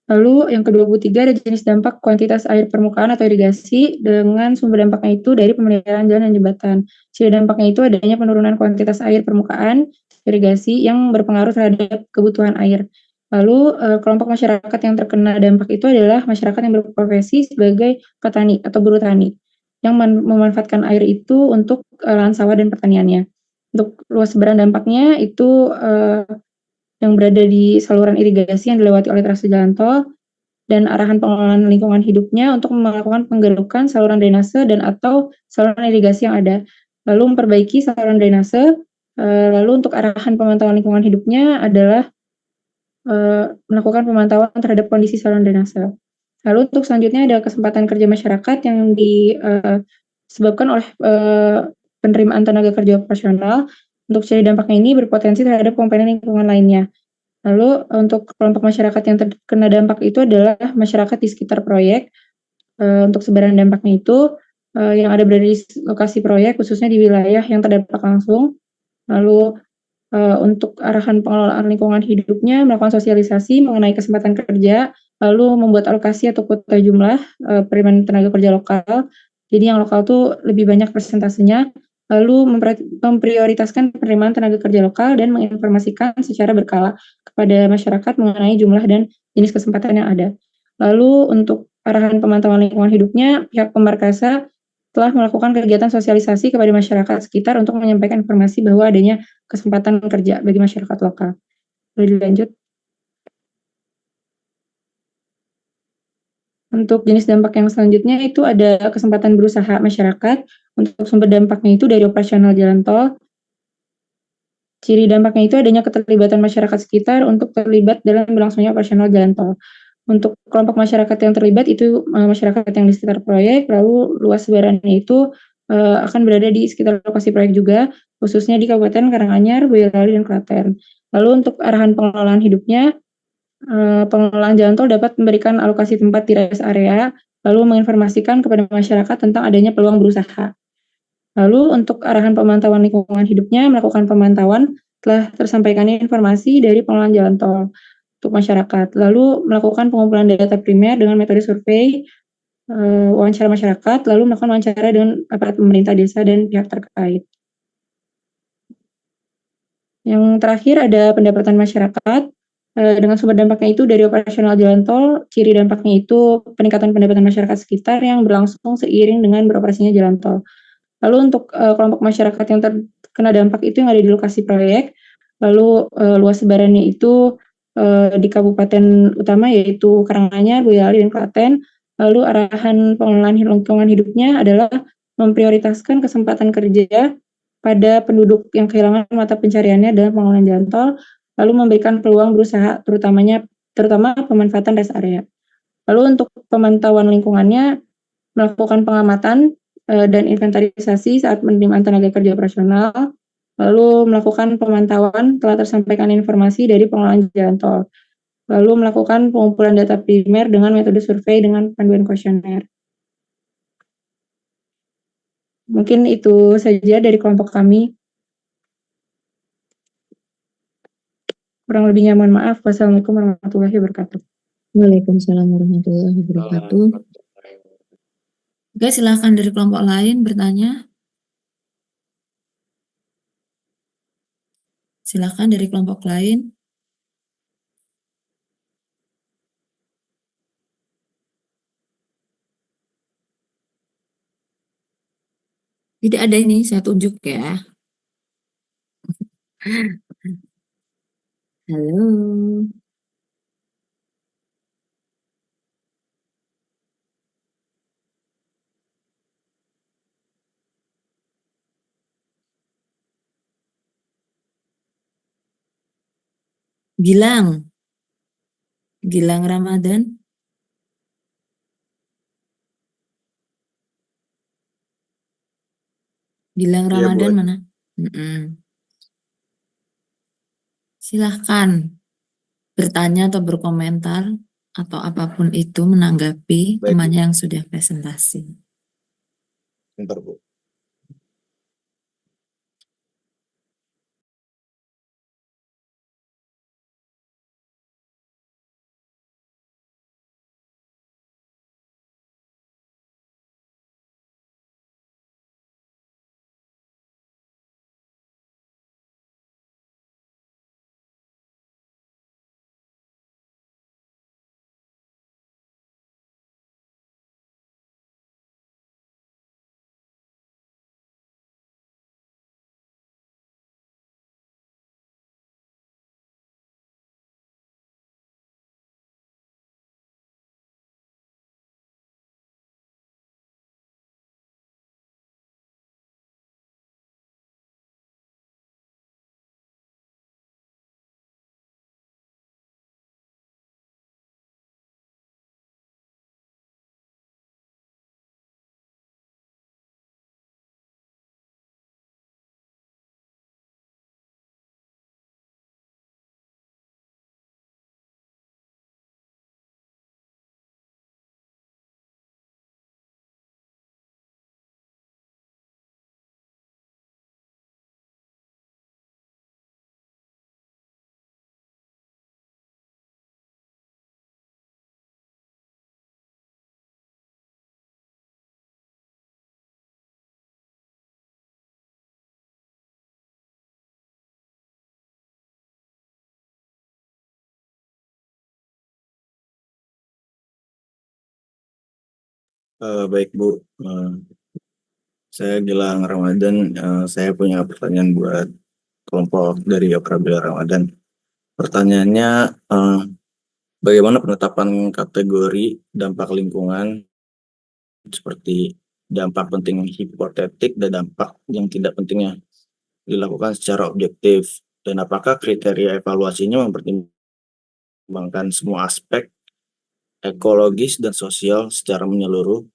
Lalu yang ke-23 ada jenis dampak kuantitas air permukaan atau irigasi dengan sumber dampaknya itu dari pemeliharaan jalan dan jembatan. Ciri dampaknya itu adanya penurunan kuantitas air permukaan irigasi yang berpengaruh terhadap kebutuhan air. Lalu kelompok masyarakat yang terkena dampak itu adalah masyarakat yang berprofesi sebagai petani atau buruh tani yang memanfaatkan air itu untuk lahan sawah dan pertaniannya. Untuk luas sebaran dampaknya itu yang berada di saluran irigasi yang dilewati oleh trase jalan tol dan arahan pengelolaan lingkungan hidupnya untuk melakukan penggerukan saluran drainase dan atau saluran irigasi yang ada. Lalu memperbaiki saluran drainase. Lalu untuk arahan pemantauan lingkungan hidupnya adalah melakukan pemantauan terhadap kondisi saluran drainase. Lalu untuk selanjutnya ada kesempatan kerja masyarakat yang disebabkan oleh penerimaan tenaga kerja operasional. Untuk ciri dampaknya ini berpotensi terhadap komponen lingkungan lainnya. Lalu untuk kelompok masyarakat yang terkena dampak itu adalah masyarakat di sekitar proyek. Untuk sebaran dampaknya itu yang ada berada di lokasi proyek khususnya di wilayah yang terdampak langsung. Lalu untuk arahan pengelolaan lingkungan hidupnya melakukan sosialisasi mengenai kesempatan kerja, lalu membuat alokasi atau kuota jumlah penerimaan tenaga kerja lokal. Jadi yang lokal tuh lebih banyak persentasenya, lalu memprioritaskan penerimaan tenaga kerja lokal dan menginformasikan secara berkala kepada masyarakat mengenai jumlah dan jenis kesempatan yang ada. Lalu untuk arahan pemantauan lingkungan hidupnya, pihak Pembarkasa telah melakukan kegiatan sosialisasi kepada masyarakat sekitar untuk menyampaikan informasi bahwa adanya kesempatan kerja bagi masyarakat lokal. Boleh dilanjut. Untuk jenis dampak yang selanjutnya itu ada kesempatan berusaha masyarakat. Untuk sumber dampaknya itu dari operasional jalan tol. Ciri dampaknya itu adanya keterlibatan masyarakat sekitar untuk terlibat dalam berlangsungnya operasional jalan tol. Untuk kelompok masyarakat yang terlibat itu masyarakat yang di sekitar proyek, lalu luas sebarannya itu akan berada di sekitar lokasi proyek juga, khususnya di Kabupaten Karanganyar, Boyolali, dan Klaten. Lalu untuk arahan pengelolaan hidupnya, pengelolaan jalan tol dapat memberikan alokasi tempat di rest area, lalu menginformasikan kepada masyarakat tentang adanya peluang berusaha. Lalu untuk arahan pemantauan lingkungan hidupnya, melakukan pemantauan telah tersampaikannya informasi dari pengelolaan jalan tol untuk masyarakat. Lalu melakukan pengumpulan data primer dengan metode survei, wawancara masyarakat, lalu melakukan wawancara dengan aparat pemerintah desa dan pihak terkait. Yang terakhir ada pendapatan masyarakat dengan sumber dampaknya itu dari operasional jalan tol. Ciri dampaknya itu peningkatan pendapatan masyarakat sekitar yang berlangsung seiring dengan beroperasinya jalan tol. Lalu untuk kelompok masyarakat yang terkena dampak itu yang ada di lokasi proyek, lalu luas sebarannya itu di kabupaten utama yaitu Karanganyar, Boyolali, dan Klaten. Lalu arahan pengelolaan lingkungan hidupnya adalah memprioritaskan kesempatan kerja pada penduduk yang kehilangan mata pencariannya dalam pengelolaan jalan tol, lalu memberikan peluang berusaha terutama pemanfaatan rest area. Lalu untuk pemantauan lingkungannya, melakukan pengamatan dan inventarisasi saat penerimaan tenaga kerja operasional, lalu melakukan pemantauan telah tersampaikan informasi dari pengelolaan jalan tol, lalu melakukan pengumpulan data primer dengan metode survei dengan panduan kuesioner. Mungkin itu saja dari kelompok kami. Kurang lebihnya mohon maaf. Wassalamualaikum warahmatullahi wabarakatuh. Waalaikumsalam warahmatullahi wabarakatuh. Oke, silahkan dari kelompok lain bertanya. Silahkan dari kelompok lain. Tidak ada ini, saya tunjuk ya. Halo. Gilang. Gilang Ramadan. Gilang Iya, Bu. Ramadan mana? Silahkan bertanya atau berkomentar atau apapun itu menanggapi Baik, Bu. temannya yang sudah presentasi. Bentar, Bu. Baik, Bu. Saya Gilang Ramadan. Saya punya pertanyaan buat kelompok dari Aprabila Ramadan. Pertanyaannya, bagaimana penetapan kategori dampak lingkungan seperti dampak penting hipotetik dan dampak yang tidak pentingnya dilakukan secara objektif? Dan apakah kriteria evaluasinya mempertimbangkan semua aspek ekologis dan sosial secara menyeluruh?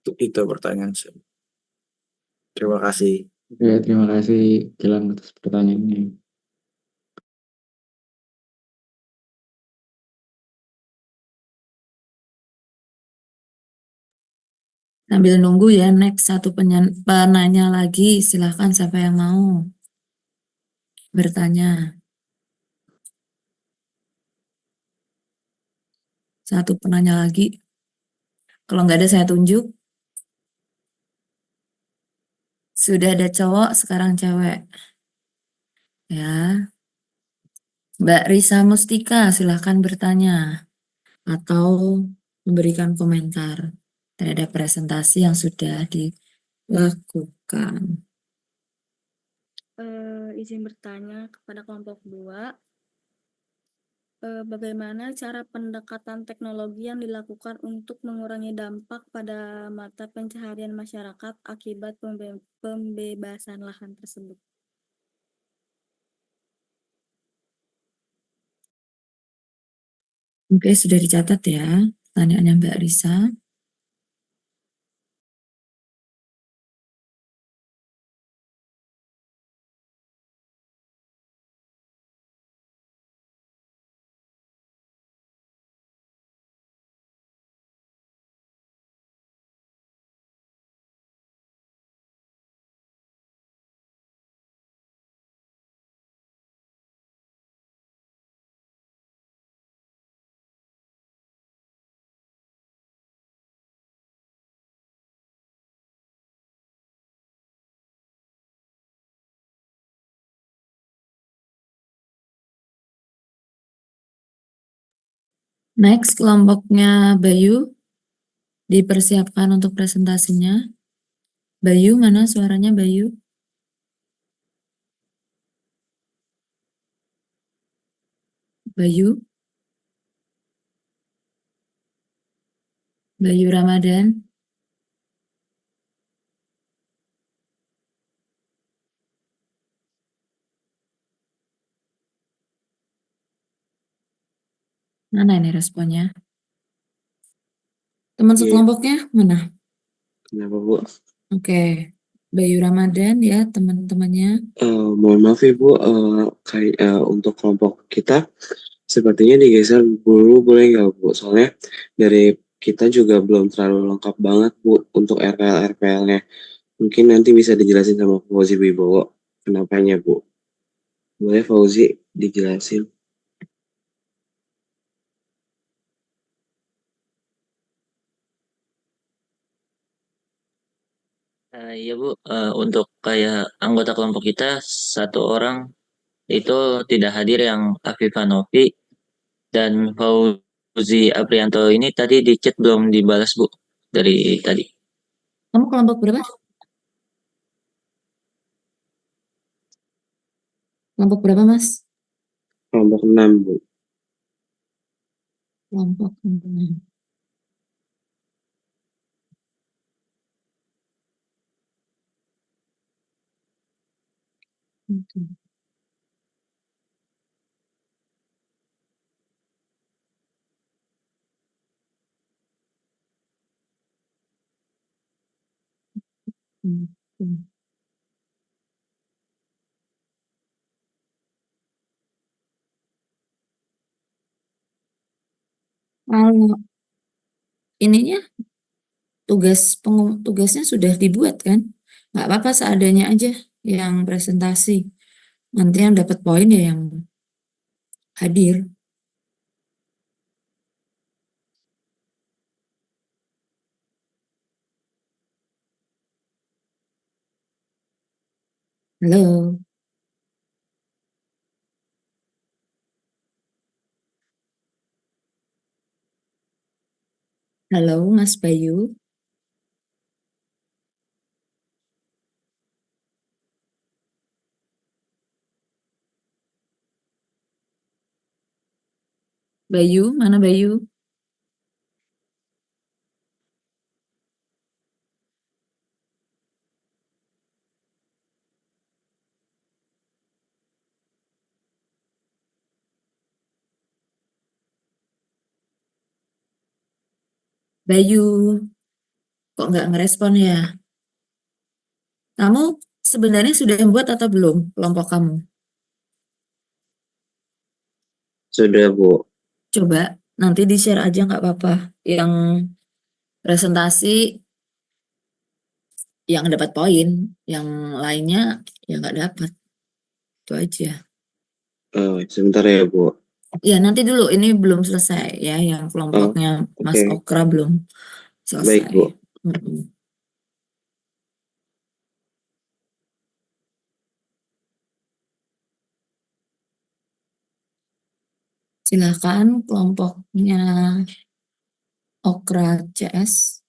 Itu pertanyaan saya. Terima kasih. Ya, terima kasih Gilang atas pertanyaannya. Sambil nunggu ya, next satu penanya lagi. Silahkan siapa yang mau bertanya. Satu penanya lagi. Kalau nggak ada saya tunjuk. Sudah ada cowok, sekarang cewek. Ya. Mbak Risa Mustika, silahkan bertanya. Atau memberikan komentar terhadap presentasi yang sudah dilakukan. Izin bertanya kepada kelompok 2, bagaimana cara pendekatan teknologi yang dilakukan untuk mengurangi dampak pada mata pencaharian masyarakat akibat pembebasan lahan tersebut? Oke, sudah dicatat ya pertanyaannya Mbak Risa. Next, kelompoknya Bayu. Dipersiapkan untuk presentasinya. Bayu, mana suaranya Bayu? Bayu? Bayu Ramadan? Mana ini responnya? Teman Iya. sekelompoknya mana? Kenapa Bu? Oke, Bayu Ramadan ya teman-temannya. Mohon maaf ya Bu, untuk kelompok kita sepertinya digeser dulu boleh nggak Bu? Soalnya dari kita juga belum terlalu lengkap banget Bu untuk RPL-RPL-nya. Mungkin nanti bisa dijelasin sama Fauzi Wibowo kenapanya Bu. Boleh Fauzi dijelasin? Iya Bu, untuk kayak anggota kelompok kita satu orang itu tidak hadir yang Afifa Novi dan Fauzi Aprianto ini tadi di chat belum dibalas Bu dari tadi. Kamu kelompok berapa? Kelompok berapa Mas? Kelompok 6 Bu. Kelompok 6. Kalau ininya tugasnya sudah dibuat kan? Nggak apa-apa seadanya aja yang presentasi. Nanti yang dapat poin ya yang hadir. Halo. Halo Mas Bayu. Bayu, mana Bayu? Bayu, kok nggak ngerespon ya? Kamu sebenarnya sudah membuat atau belum kelompok kamu? Sudah Bu. Coba nanti di-share aja nggak apa-apa. Yang presentasi yang dapat poin, yang lainnya ya nggak dapat. Itu aja. Sebentar ya Bu. Ya nanti dulu, ini belum selesai ya, yang kelompoknya Mas Oke. Okra belum selesai. Baik Bu. Silakan kelompoknya Okra CS.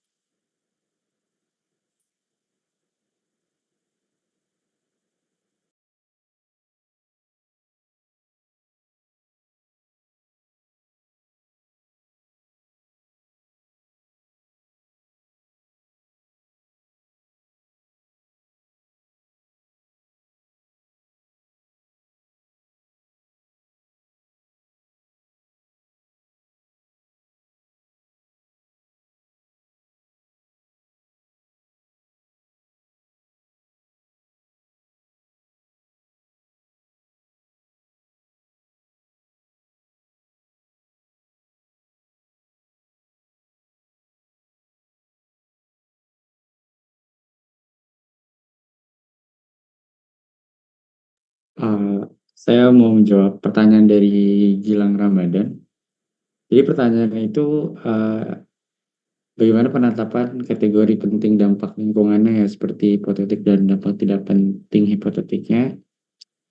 Saya mau menjawab pertanyaan dari Gilang Ramadan. Jadi pertanyaannya itu bagaimana penetapan kategori penting dampak lingkungannya ya, seperti hipotetik dan dampak tidak penting hipotetiknya.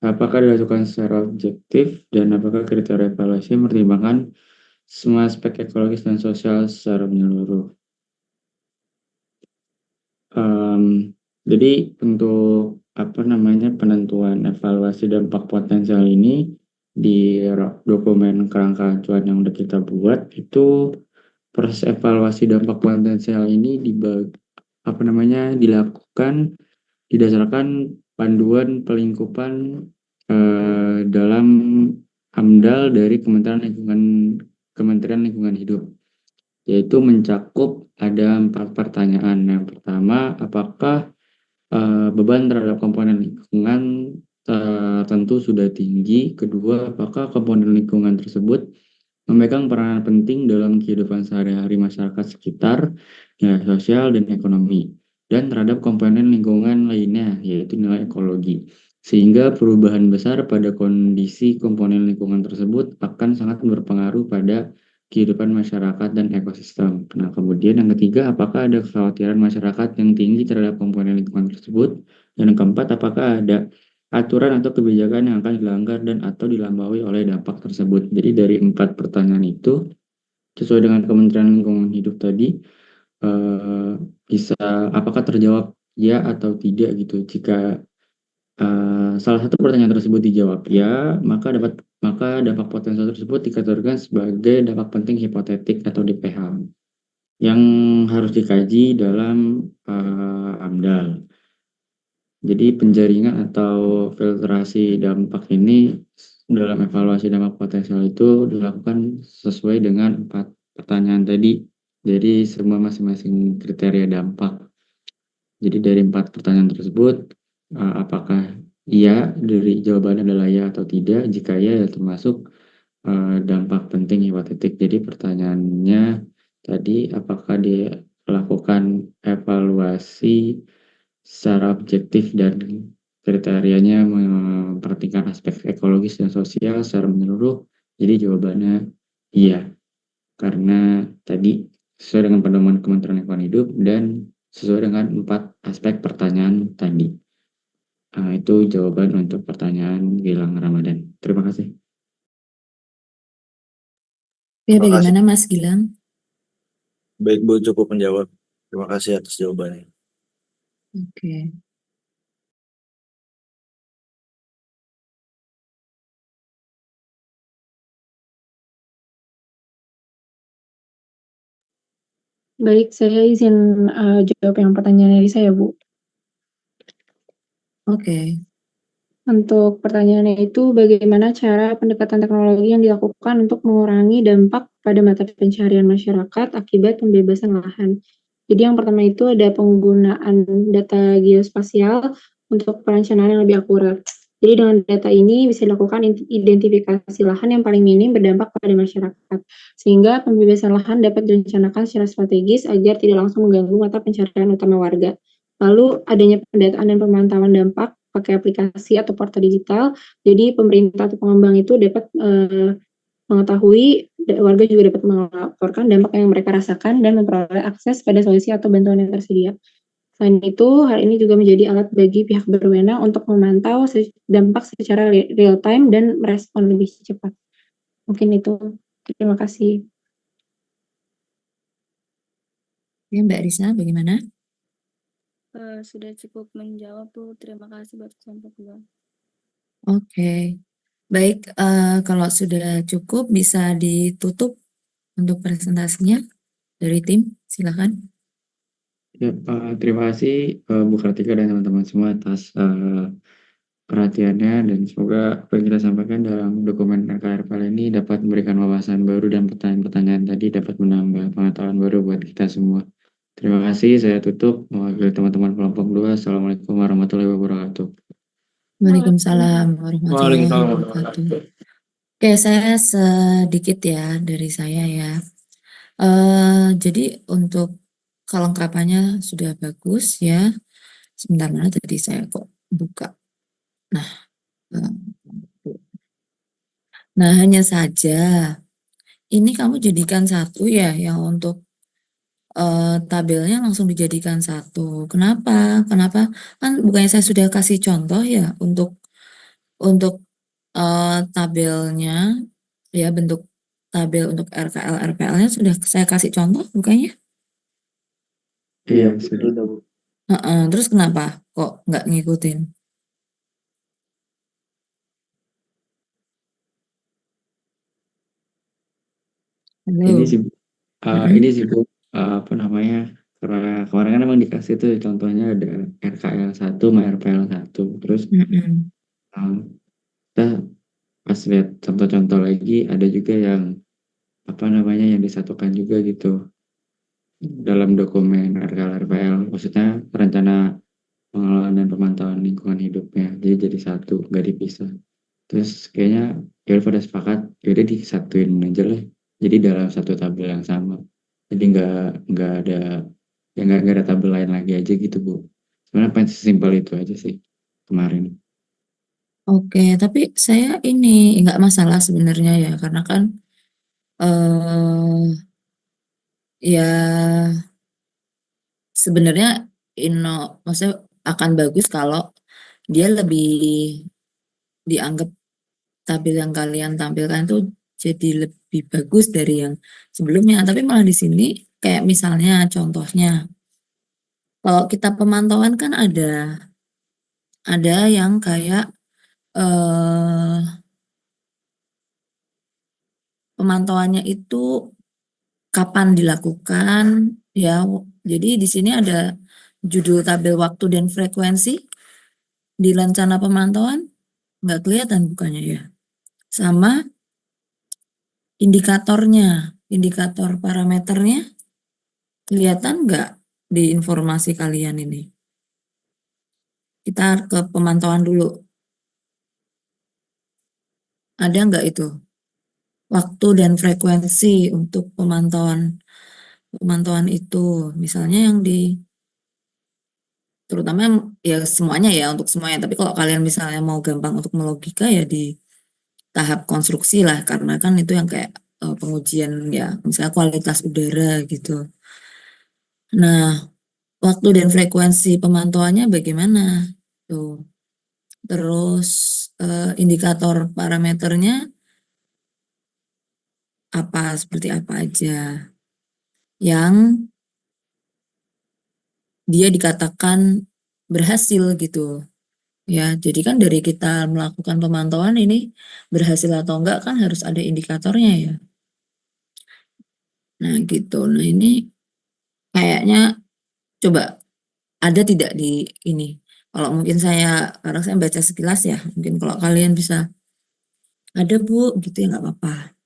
Apakah dilakukan secara objektif dan apakah kriteria evaluasi mempertimbangkan semua aspek ekologis dan sosial secara menyeluruh. Jadi untuk penentuan evaluasi dampak potensial ini di dokumen kerangka acuan yang udah kita buat itu, proses evaluasi dampak potensial ini dilakukan didasarkan panduan pelingkupan dalam AMDAL dari Kementerian Lingkungan Hidup, yaitu mencakup ada 4 pertanyaan. Yang pertama, apakah beban terhadap komponen lingkungan tentu sudah tinggi. Kedua, apakah komponen lingkungan tersebut memegang peranan penting dalam kehidupan sehari-hari masyarakat sekitar, nilai sosial dan ekonomi, dan terhadap komponen lingkungan lainnya, yaitu nilai ekologi. Sehingga perubahan besar pada kondisi komponen lingkungan tersebut akan sangat berpengaruh pada kehidupan masyarakat dan ekosistem. Nah, kemudian yang ketiga, apakah ada kekhawatiran masyarakat yang tinggi terhadap komponen lingkungan tersebut? Dan yang keempat, apakah ada aturan atau kebijakan yang akan dilanggar dan atau dilampaui oleh dampak tersebut. Jadi dari 4 pertanyaan itu, sesuai dengan Kementerian Lingkungan Hidup tadi, bisa apakah terjawab ya atau tidak gitu. Jika salah satu pertanyaan tersebut dijawab ya, maka dampak potensial tersebut dikategorikan sebagai dampak penting hipotetik atau DPH yang harus dikaji dalam AMDAL. Jadi penjaringan atau filtrasi dampak ini dalam evaluasi dampak potensial itu dilakukan sesuai dengan 4 pertanyaan tadi. Jadi semua masing-masing kriteria dampak. Jadi dari 4 pertanyaan tersebut, apakah iya, dari jawabannya adalah ya atau tidak. Jika iya, ya termasuk dampak penting hipotetik. Jadi pertanyaannya tadi, apakah dilakukan evaluasi secara objektif dan kriterianya memperhatikan aspek ekologis dan sosial secara menyeluruh. Jadi jawabannya iya, karena tadi sesuai dengan pedoman Kementerian Lingkungan Hidup dan sesuai dengan 4 aspek pertanyaan tadi. Itu jawaban untuk pertanyaan Gilang Ramadan. Terima kasih. Ya, Terima kasih. bagaimana Mas Gilang? Baik Bu, cukup menjawab. Terima kasih atas jawabannya. Oke. Baik, saya izin jawab yang pertanyaan dari saya, Bu. Oke. Untuk pertanyaannya itu, bagaimana cara pendekatan teknologi yang dilakukan untuk mengurangi dampak pada mata pencaharian masyarakat akibat pembebasan lahan? Jadi yang pertama itu ada penggunaan data geospasial untuk perencanaan yang lebih akurat. Jadi dengan data ini bisa dilakukan identifikasi lahan yang paling minim berdampak pada masyarakat, sehingga pembebasan lahan dapat direncanakan secara strategis agar tidak langsung mengganggu mata pencaharian utama warga. Lalu adanya pendataan dan pemantauan dampak pakai aplikasi atau portal digital, jadi pemerintah atau pengembang itu dapat mengetahui, warga juga dapat melaporkan dampak yang mereka rasakan dan memperoleh akses pada solusi atau bantuan yang tersedia. Selain itu, hal ini juga menjadi alat bagi pihak berwenang untuk memantau dampak secara real time dan merespon lebih cepat. Mungkin itu. Terima kasih. Ya, Mbak Risa, bagaimana? Sudah cukup menjawab Bu. Terima kasih buat kelompok 2. Oke. Baik, kalau sudah cukup bisa ditutup untuk presentasinya dari tim. Silakan. Ya, terima kasih Bu Kartika dan teman-teman semua atas perhatiannya, dan semoga apa yang kita sampaikan dalam dokumen RKRPL ini dapat memberikan wawasan baru dan pertanyaan-pertanyaan tadi dapat menambah pengetahuan baru buat kita semua. Terima kasih, saya tutup mewakili teman-teman kelompok 2. Assalamualaikum warahmatullahi wabarakatuh. Waalaikumsalam warahmatullahi wabarakatuh. Oke, saya sedikit ya dari saya ya. Jadi untuk kelengkapannya sudah bagus ya. Sebentar, mana tadi saya kok buka. Nah, hanya saja ini kamu jadikan satu ya, yang untuk tabelnya langsung dijadikan satu. Kenapa? Kan bukannya saya sudah kasih contoh ya untuk tabelnya ya, bentuk tabel untuk RKL RPL-nya sudah saya kasih contoh bukannya? Iya, betul sudah. dah, Bu. Terus kenapa kok nggak ngikutin? Ini Halo. sih, Mm-mm. ini sih Bu, apa namanya? Karena kemarin kan emang dikasih tuh contohnya ada RKL 1 sama RPL 1. Terus Mm-mm. kita pas lihat contoh-contoh lagi ada juga yang apa namanya yang disatukan juga gitu dalam dokumen RKL RPL, maksudnya rencana pengelolaan dan pemantauan lingkungan hidupnya. Jadi satu, nggak dipisah. Terus kayaknya ya udah pada sepakat, yaudah disatuin aja lah. Jadi dalam satu tabel yang sama. Jadi nggak ada ya nggak ada tabel lain lagi aja gitu Bu. Sebenarnya paling sesimpel itu aja sih kemarin. Oke, tapi saya ini nggak masalah sebenarnya ya, karena kan ya sebenarnya maksudnya akan bagus kalau dia lebih dianggap tabel yang kalian tampilkan tuh jadi lebih bagus dari yang sebelumnya. Tapi malah di sini kayak misalnya contohnya, kalau kita pemantauan kan ada yang kayak eh, pemantauannya itu kapan dilakukan ya. Jadi di sini ada judul tabel waktu dan frekuensi di rencana pemantauan nggak kelihatan bukannya ya. Sama indikatornya, indikator parameternya kelihatan nggak di informasi kalian ini? Kita ke pemantauan dulu. Ada nggak itu? Waktu dan frekuensi untuk pemantauan itu. Misalnya yang terutama ya semuanya ya, untuk semuanya. Tapi kalau kalian misalnya mau gampang untuk melogika ya di tahap konstruksi lah, karena kan itu yang kayak pengujian ya, misalnya kualitas udara gitu. Nah, waktu dan frekuensi pemantauannya bagaimana? Tuh. Terus indikator parameternya seperti apa aja yang dia dikatakan berhasil gitu. Ya, jadi kan dari kita melakukan pemantauan ini berhasil atau enggak kan harus ada indikatornya ya. Nah, gitu. Nah, ini kayaknya coba ada tidak di ini. Kalau mungkin karena saya baca sekilas ya, mungkin kalau kalian bisa ada Bu, gitu ya nggak apa-apa.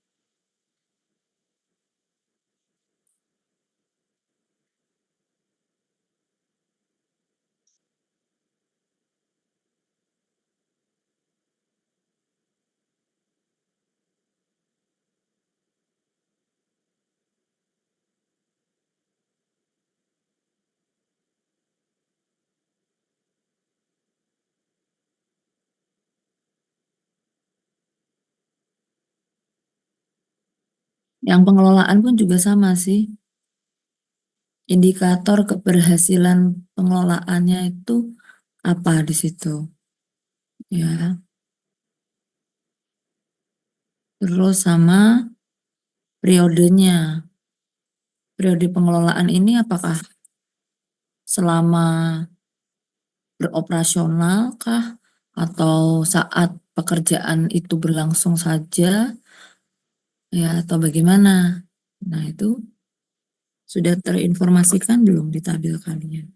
Yang pengelolaan pun juga sama sih. Indikator keberhasilan pengelolaannya itu apa di situ? Ya, terus sama periodenya. Periode pengelolaan ini apakah selama beroperasional kah? Atau saat pekerjaan itu berlangsung saja? Ya, atau bagaimana? Nah, itu sudah terinformasikan belum di tabel kalian?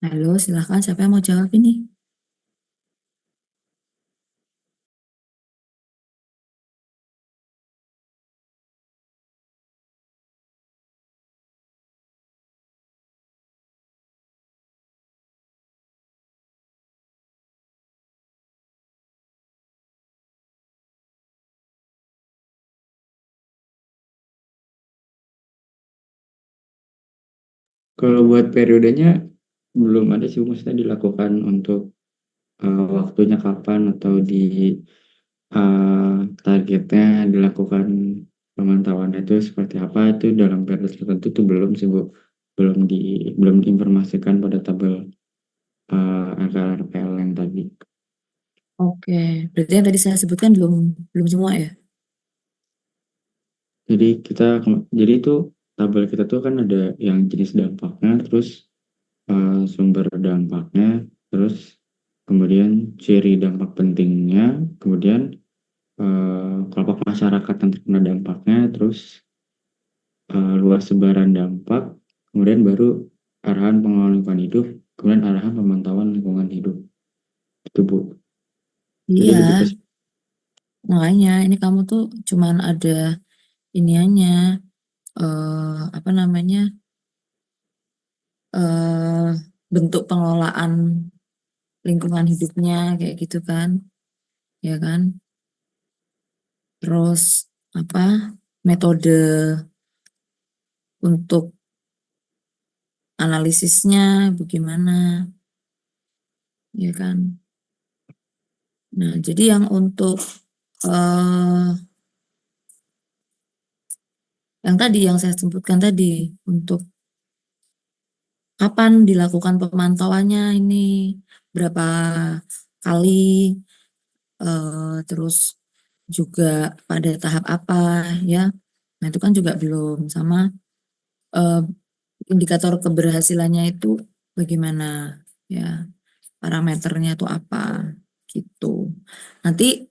Halo, silahkan siapa yang mau jawab ini? Kalau buat periodenya belum ada sih, maksudnya dilakukan untuk waktunya kapan atau di targetnya dilakukan pemantauan itu seperti apa, itu dalam periode tertentu itu belum sih Bu. belum diinformasikan pada tabel RPL yang tadi. Oke, berarti yang tadi saya sebutkan belum semua ya? Jadi itu tabel kita tuh kan ada yang jenis dampaknya, terus sumber dampaknya, terus kemudian ciri dampak pentingnya, kemudian kelompok masyarakat yang terkena dampaknya, terus luas sebaran dampak, kemudian baru arahan pengelolaan lingkungan hidup, kemudian arahan pemantauan lingkungan hidup. Itu Bu. Jadi Iya, lebih ke makanya ini kamu tuh cuman ada iniannya, apa namanya, bentuk pengelolaan lingkungan hidupnya kayak gitu kan, ya kan? Terus apa, metode untuk analisisnya bagaimana, ya kan? Nah, jadi yang untuk yang tadi yang saya sebutkan tadi, untuk kapan dilakukan pemantauannya ini, berapa kali, terus juga pada tahap apa ya. Nah, itu kan juga belum, sama indikator keberhasilannya itu bagaimana ya, parameternya itu apa gitu. Nanti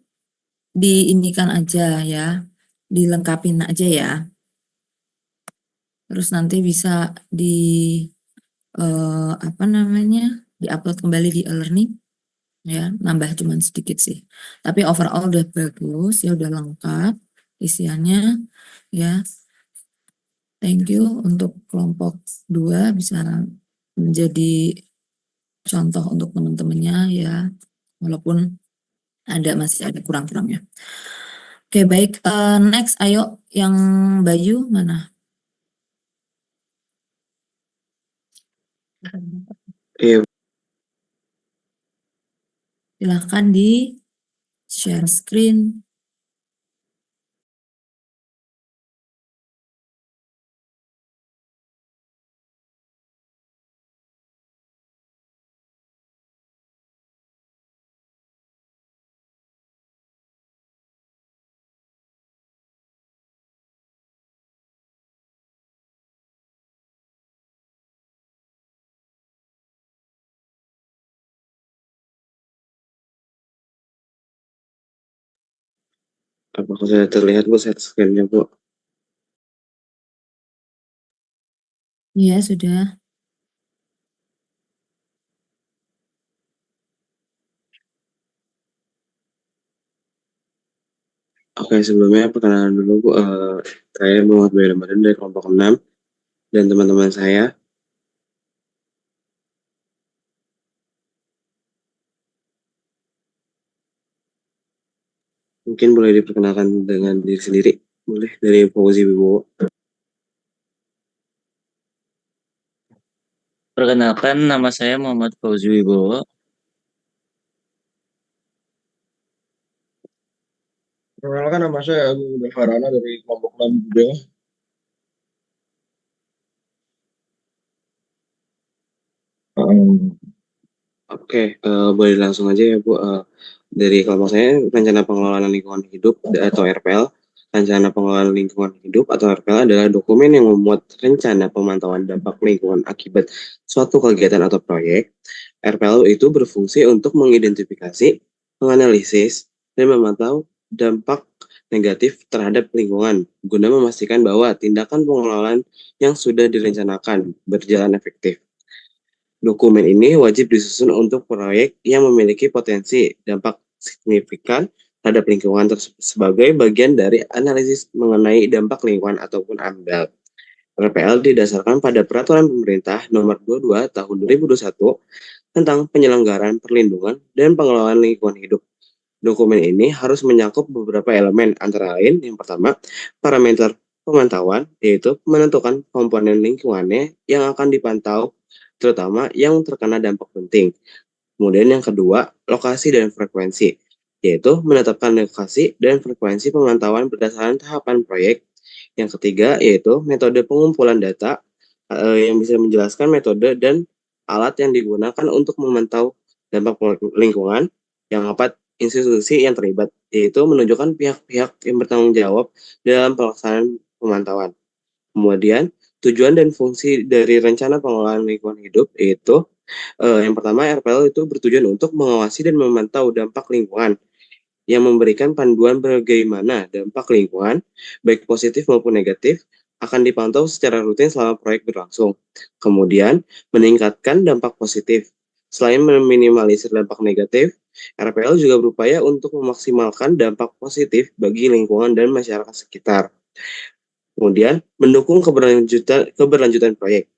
diinikan aja ya, dilengkapin aja ya. Terus nanti bisa apa namanya, diupload kembali di e-learning ya, nambah cuman sedikit sih. Tapi overall udah bagus ya, udah lengkap isiannya ya. Thank you untuk kelompok 2 bisa menjadi contoh untuk teman-temannya ya, walaupun masih ada kurang-kurangnya. Oke, baik, next ayo yang Bayu mana? Iya, Silahkan di share screen. apakah sudah terlihat Bu share screen-nya Bu? Iya, sudah. Oke, sebelumnya perkenalan dulu Bu. Saya Muhammad Bayu Ramadan dari kelompok 6 dan teman-teman saya. Mungkin boleh diperkenalkan dengan diri sendiri, boleh dari Fauzi Wibowo. Perkenalkan, nama saya Muhammad Fauzi Wibowo. Perkenalkan, nama saya Agung Farana dari kelompok 6 juga. Oke, boleh langsung aja ya Bu. Dari kelompok saya, rencana pengelolaan lingkungan hidup atau RPL. Rencana pengelolaan lingkungan hidup atau RPL adalah dokumen yang memuat rencana pemantauan dampak lingkungan akibat suatu kegiatan atau proyek. RPL itu berfungsi untuk mengidentifikasi, menganalisis, dan memantau dampak negatif terhadap lingkungan guna memastikan bahwa tindakan pengelolaan yang sudah direncanakan berjalan efektif. Dokumen ini wajib disusun untuk proyek yang memiliki potensi dampak signifikan terhadap lingkungan sebagai bagian dari analisis mengenai dampak lingkungan ataupun AMDAL. RPL didasarkan pada Peraturan Pemerintah Nomor 22 Tahun 2021 tentang penyelenggaraan perlindungan dan pengelolaan lingkungan hidup. Dokumen ini harus mencakup beberapa elemen, antara lain yang pertama, parameter pemantauan, yaitu menentukan komponen lingkungannya yang akan dipantau, terutama yang terkena dampak penting. Kemudian yang kedua, lokasi dan frekuensi, yaitu menetapkan lokasi dan frekuensi pemantauan berdasarkan tahapan proyek. Yang ketiga, yaitu metode pengumpulan data. yang bisa menjelaskan metode dan alat yang digunakan untuk memantau dampak lingkungan yang dapat institusi yang terlibat, yaitu menunjukkan pihak-pihak yang bertanggung jawab dalam pelaksanaan pemantauan. Kemudian, tujuan dan fungsi dari rencana pengelolaan lingkungan hidup yaitu yang pertama, RPL itu bertujuan untuk mengawasi dan memantau dampak lingkungan yang memberikan panduan bagaimana dampak lingkungan, baik positif maupun negatif, akan dipantau secara rutin selama proyek berlangsung. Kemudian, meningkatkan dampak positif. Selain meminimalisir dampak negatif, RPL juga berupaya untuk memaksimalkan dampak positif bagi lingkungan dan masyarakat sekitar. Kemudian, mendukung keberlanjutan proyek,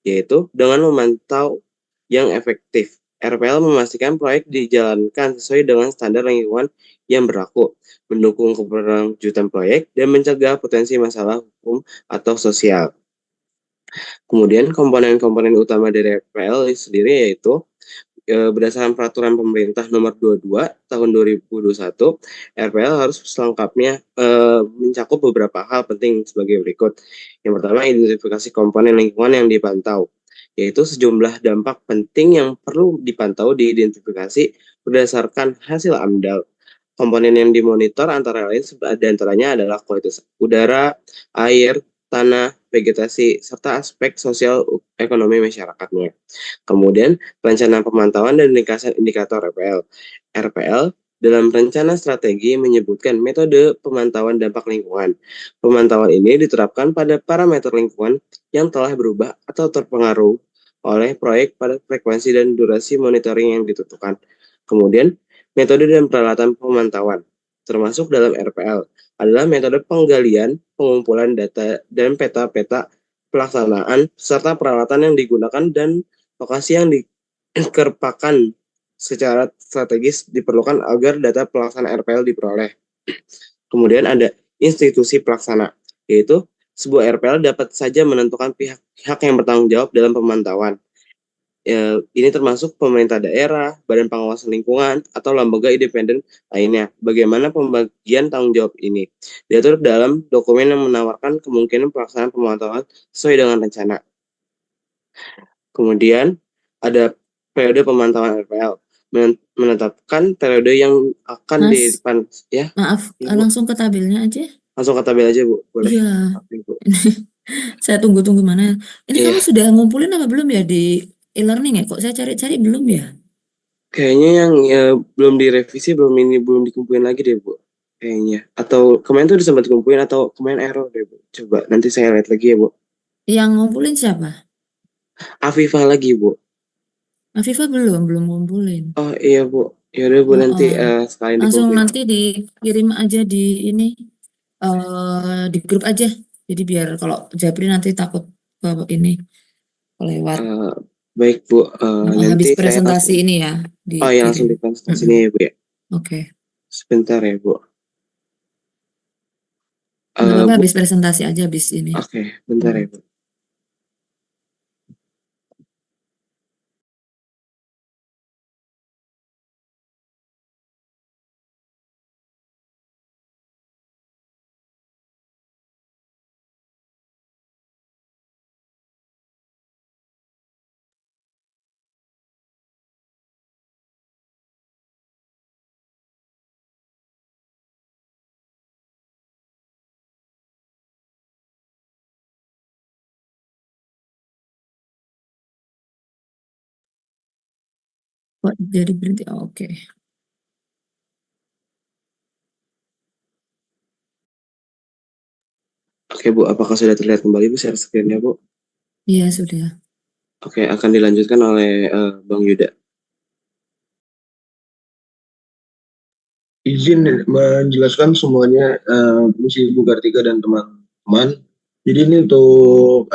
yaitu dengan memantau yang efektif. RPL memastikan proyek dijalankan sesuai dengan standar lingkungan yang berlaku, mendukung keberlanjutan proyek, dan mencegah potensi masalah hukum atau sosial. Kemudian, komponen-komponen utama dari RPL sendiri yaitu berdasarkan peraturan pemerintah nomor 22 tahun 2021, RPL harus selengkapnya mencakup beberapa hal penting sebagai berikut. Yang pertama, identifikasi komponen lingkungan yang dipantau, yaitu sejumlah dampak penting yang perlu dipantau diidentifikasi berdasarkan hasil AMDAL. Komponen yang dimonitor antara lain diantaranya adalah kualitas udara, air, tanah, vegetasi, serta aspek sosial ekonomi masyarakatnya. Kemudian, rencana pemantauan dan indikator RPL. RPL dalam rencana strategi menyebutkan metode pemantauan dampak lingkungan. Pemantauan ini diterapkan pada parameter lingkungan yang telah berubah atau terpengaruh oleh proyek pada frekuensi dan durasi monitoring yang ditentukan. Kemudian, metode dan peralatan pemantauan, termasuk dalam RPL, adalah metode penggalian, pengumpulan data, dan peta-peta pelaksanaan, serta peralatan yang digunakan dan lokasi yang dikerpakan secara strategis diperlukan agar data pelaksanaan RPL diperoleh. Kemudian ada institusi pelaksana, yaitu sebuah RPL dapat saja menentukan pihak-pihak yang bertanggung jawab dalam pemantauan. Ini termasuk pemerintah daerah, badan pengawasan lingkungan, atau lembaga independen lainnya. Bagaimana pembagian tanggung jawab ini? Diatur dalam dokumen yang menawarkan kemungkinan pelaksanaan pemantauan sesuai dengan rencana. Kemudian ada periode pemantauan RPL, menetapkan periode yang akan ya. Maaf, Ibu. langsung ke tabelnya aja. Langsung ke tabel aja, Bu. Boleh. Iya. Bu. Saya tunggu mana. Ini Iya. kamu sudah ngumpulin apa belum ya di e-learning ya? Kok saya cari-cari belum ya? Kayaknya yang belum direvisi, belum dikumpulin lagi deh, Bu. Kayaknya. Atau kemarin tuh sempat dikumpulin atau kemarin error deh, Bu. Coba nanti saya lihat lagi ya, Bu. Yang ngumpulin siapa? Afifah lagi, Bu. Afifah belum ngumpulin. Oh iya, Bu. Ya udah, Bu, nanti sekalian langsung dikumpulin. nanti dikirim aja di ini di grup aja. Jadi biar kalau Japri nanti takut ke ini lewat. Baik, Bu. Nanti habis saya presentasi ini ya. Oh ya, langsung di presentasi ini ya, Bu ya. Oke. Sebentar ya, Bu. Nggak apa-apa, Bu. habis presentasi aja habis ini. Oke, bentar ya, Bu. Kok jadi berhenti? Oke. Oke, Bu. Apakah sudah terlihat kembali, Bu, share screen-nya, Bu? Iya, sudah. Oke, akan dilanjutkan oleh Bang Yuda. Izin menjelaskan semuanya, misi Bu Kartika dan teman-teman. Jadi ini untuk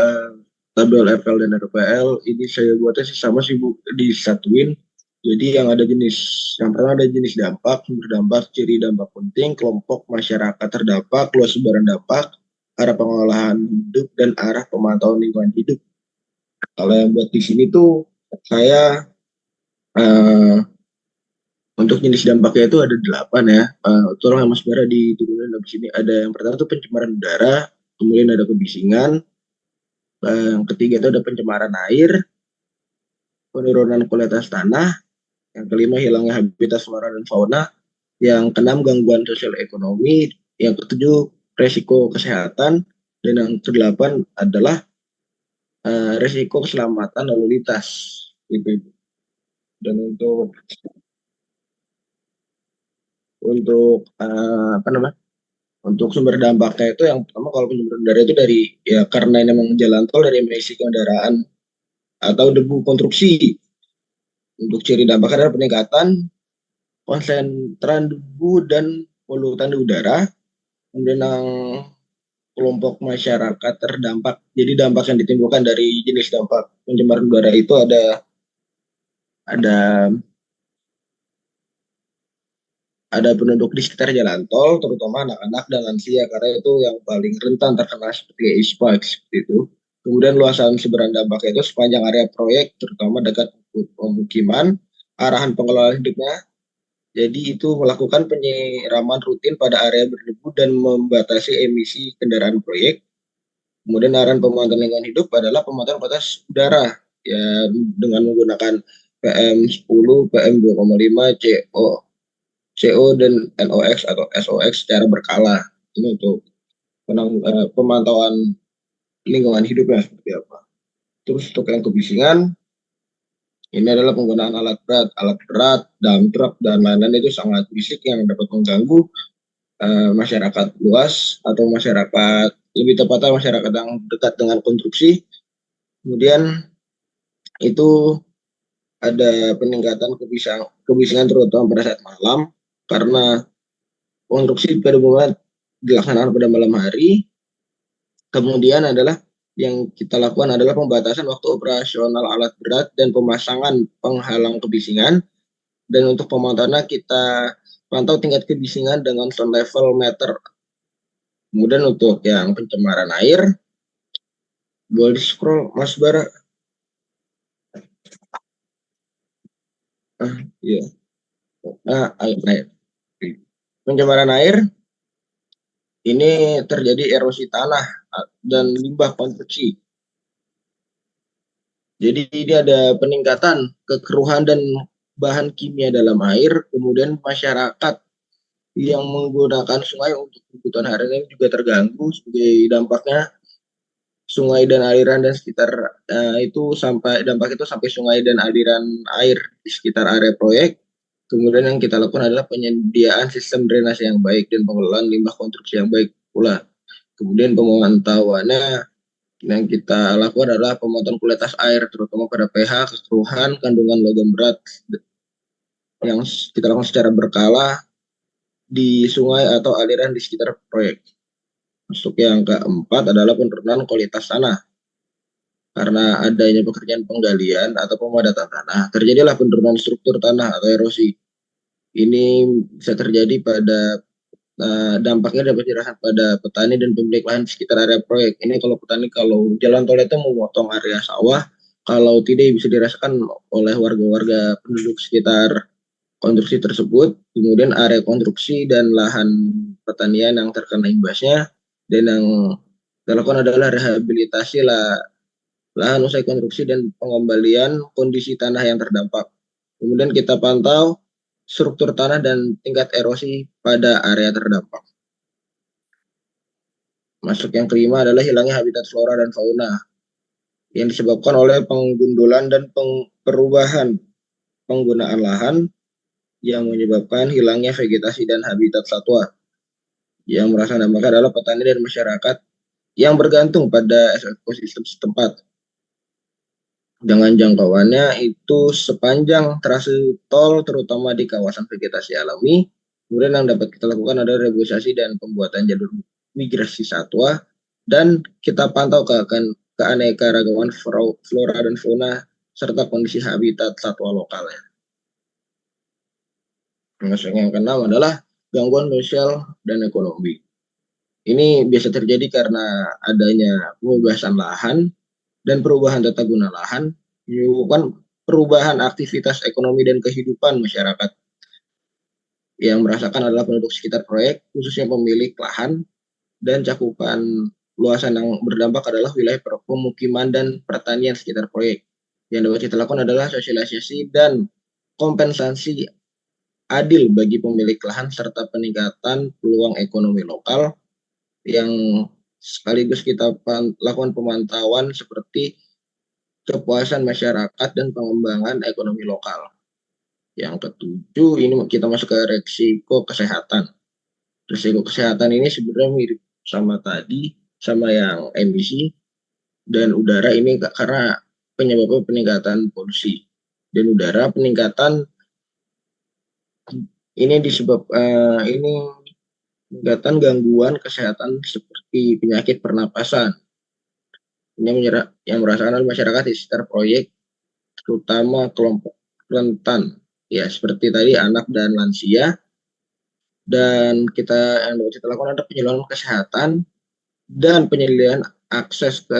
tabel RPL dan RPL, ini saya buatnya sih sama sih Bu, disatuin. Jadi yang ada yang pertama ada jenis dampak, sumber dampak, ciri dampak penting, kelompok masyarakat terdampak, luas sebaran dampak, arah pengolahan hidup, dan arah pemantauan lingkungan hidup. Kalau yang buat di sini tuh saya untuk jenis dampaknya itu ada 8 ya. Tolong Mas Bara diturunin di sini. Ada yang pertama itu pencemaran udara, kemudian ada kebisingan, Yang ketiga itu ada pencemaran air, penurunan kualitas tanah. Yang kelima hilangnya habitat flora dan fauna. Yang keenam gangguan sosial ekonomi. Yang ketujuh resiko kesehatan. Dan yang kedelapan adalah resiko keselamatan lalu lintas. Gitu. Dan untuk apa namanya? Untuk sumber dampaknya itu yang pertama kalau pencemaran udara itu dari ya karena ini memang jalan tol dari emisi kendaraan atau debu konstruksi. Untuk ciri dampaknya adalah peningkatan konsentran debu dan polutan di udara. Kemudian yang kelompok masyarakat terdampak. Jadi dampak yang ditimbulkan dari jenis dampak pencemaran udara itu ada penduduk di sekitar jalan tol, terutama anak-anak dan lansia, karena itu yang paling rentan terkena seperti ispa seperti itu. Kemudian luasan sebaran dampaknya itu sepanjang area proyek, terutama dekat pemukiman, arahan pengelolaan hidupnya. Jadi itu melakukan penyiraman rutin pada area berdebu dan membatasi emisi kendaraan proyek. Kemudian arahan pemantauan lingkungan hidup adalah pemantauan kualitas udara ya dengan menggunakan PM10, PM2,5, CO dan NOx atau SOx secara berkala. Ini untuk pemantauan lingkungan hidupnya seperti apa. Terus untuk yang kebisingan, ini adalah penggunaan alat berat, dump truck, dan lain-lain itu sangat bisik yang dapat mengganggu masyarakat luas atau masyarakat, lebih tepatnya masyarakat yang dekat dengan konstruksi. Kemudian itu ada peningkatan kebisingan terutama pada saat malam karena konstruksi pada umumnya dilaksanakan pada malam hari. Kemudian adalah yang kita lakukan adalah pembatasan waktu operasional alat berat dan pemasangan penghalang kebisingan. Dan untuk pemantauannya kita pantau tingkat kebisingan dengan sound level meter. Kemudian untuk yang pencemaran air, boleh scroll Mas Bara. Iya. Air. Pencemaran air ini terjadi erosi tanah dan limbah konstruksi. Jadi ini ada peningkatan kekeruhan dan bahan kimia dalam air, kemudian masyarakat yang menggunakan sungai untuk kebutuhan harian ini juga terganggu sebagai dampaknya sungai dan aliran dan sekitar dampak itu sampai sungai dan aliran air di sekitar area proyek. Kemudian yang kita lakukan adalah penyediaan sistem drainase yang baik dan pengelolaan limbah konstruksi yang baik pula. Kemudian pemantauannya yang kita lakukan adalah pemantauan kualitas air terutama pada pH, kekeruhan, kandungan logam berat yang kita lakukan secara berkala di sungai atau aliran di sekitar proyek. Masuk yang keempat adalah penurunan kualitas tanah. Karena adanya pekerjaan penggalian atau pemadatan tanah, terjadilah penurunan struktur tanah atau erosi. Ini bisa terjadi pada dampaknya dapat dirasakan pada petani dan pemilik lahan di sekitar area proyek. Ini kalau petani, kalau jalan tol itu memotong area sawah, kalau tidak bisa dirasakan oleh warga-warga penduduk sekitar konstruksi tersebut. Kemudian area konstruksi dan lahan pertanian yang terkena imbasnya, dan yang dilakukan adalah rehabilitasi lahan usai konstruksi dan pengembalian kondisi tanah yang terdampak. Kemudian kita pantau struktur tanah dan tingkat erosi pada area terdampak. Masuk yang kelima adalah hilangnya habitat flora dan fauna yang disebabkan oleh penggundulan dan perubahan penggunaan lahan yang menyebabkan hilangnya vegetasi dan habitat satwa. Yang merasakan dampaknya adalah petani dan masyarakat yang bergantung pada ekosistem setempat. Dengan jangkauannya itu sepanjang trase tol terutama di kawasan vegetasi alami. Kemudian yang dapat kita lakukan adalah reboisasi dan pembuatan jalur migrasi satwa, dan kita pantau keanekaragaman flora dan fauna serta kondisi habitat satwa lokalnya. Yang keenam adalah gangguan sosial dan ekonomi. Ini biasa terjadi karena adanya pembebasan lahan dan perubahan tata guna lahan, menyebabkan perubahan aktivitas ekonomi dan kehidupan masyarakat. Yang merasakan adalah penduduk sekitar proyek, khususnya pemilik lahan dan cakupan luasan yang berdampak adalah wilayah pemukiman dan pertanian sekitar proyek. Yang dapat kita lakukan adalah sosialisasi dan kompensasi adil bagi pemilik lahan serta peningkatan peluang ekonomi lokal yang sekaligus kita lakukan pemantauan seperti kepuasan masyarakat dan pengembangan ekonomi lokal. Yang ketujuh, ini kita masuk ke resiko kesehatan. Risiko kesehatan ini sebenarnya mirip sama tadi, sama yang emisi dan udara ini karena penyebabnya peningkatan polusi. Dan udara peningkatan ini ini peningkatan gangguan kesehatan seperti penyakit pernapasan. Ini yang merasakan oleh masyarakat di sekitar proyek, terutama kelompok rentan, ya seperti tadi anak dan lansia. Dan yang dapat kita lakukan adalah penyuluhan kesehatan dan penyediaan akses ke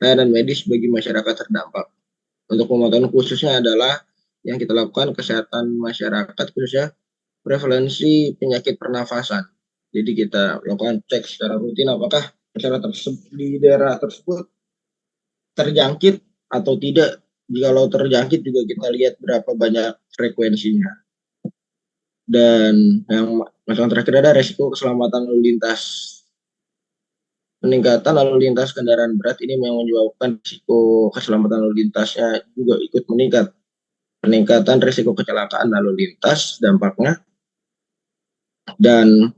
layanan medis bagi masyarakat terdampak. Untuk pemantauan khususnya adalah yang kita lakukan kesehatan masyarakat khususnya prevalensi penyakit pernafasan. Jadi kita lakukan cek secara rutin apakah masyarakat di daerah tersebut terjangkit atau tidak. Jikalau terjangkit juga kita lihat berapa banyak frekuensinya. Dan yang masalah terakhir ada resiko keselamatan lalu lintas. Peningkatan lalu lintas kendaraan berat ini yang menyebabkan risiko keselamatan lalu lintasnya juga ikut meningkat. Peningkatan risiko kecelakaan lalu lintas dampaknya. Dan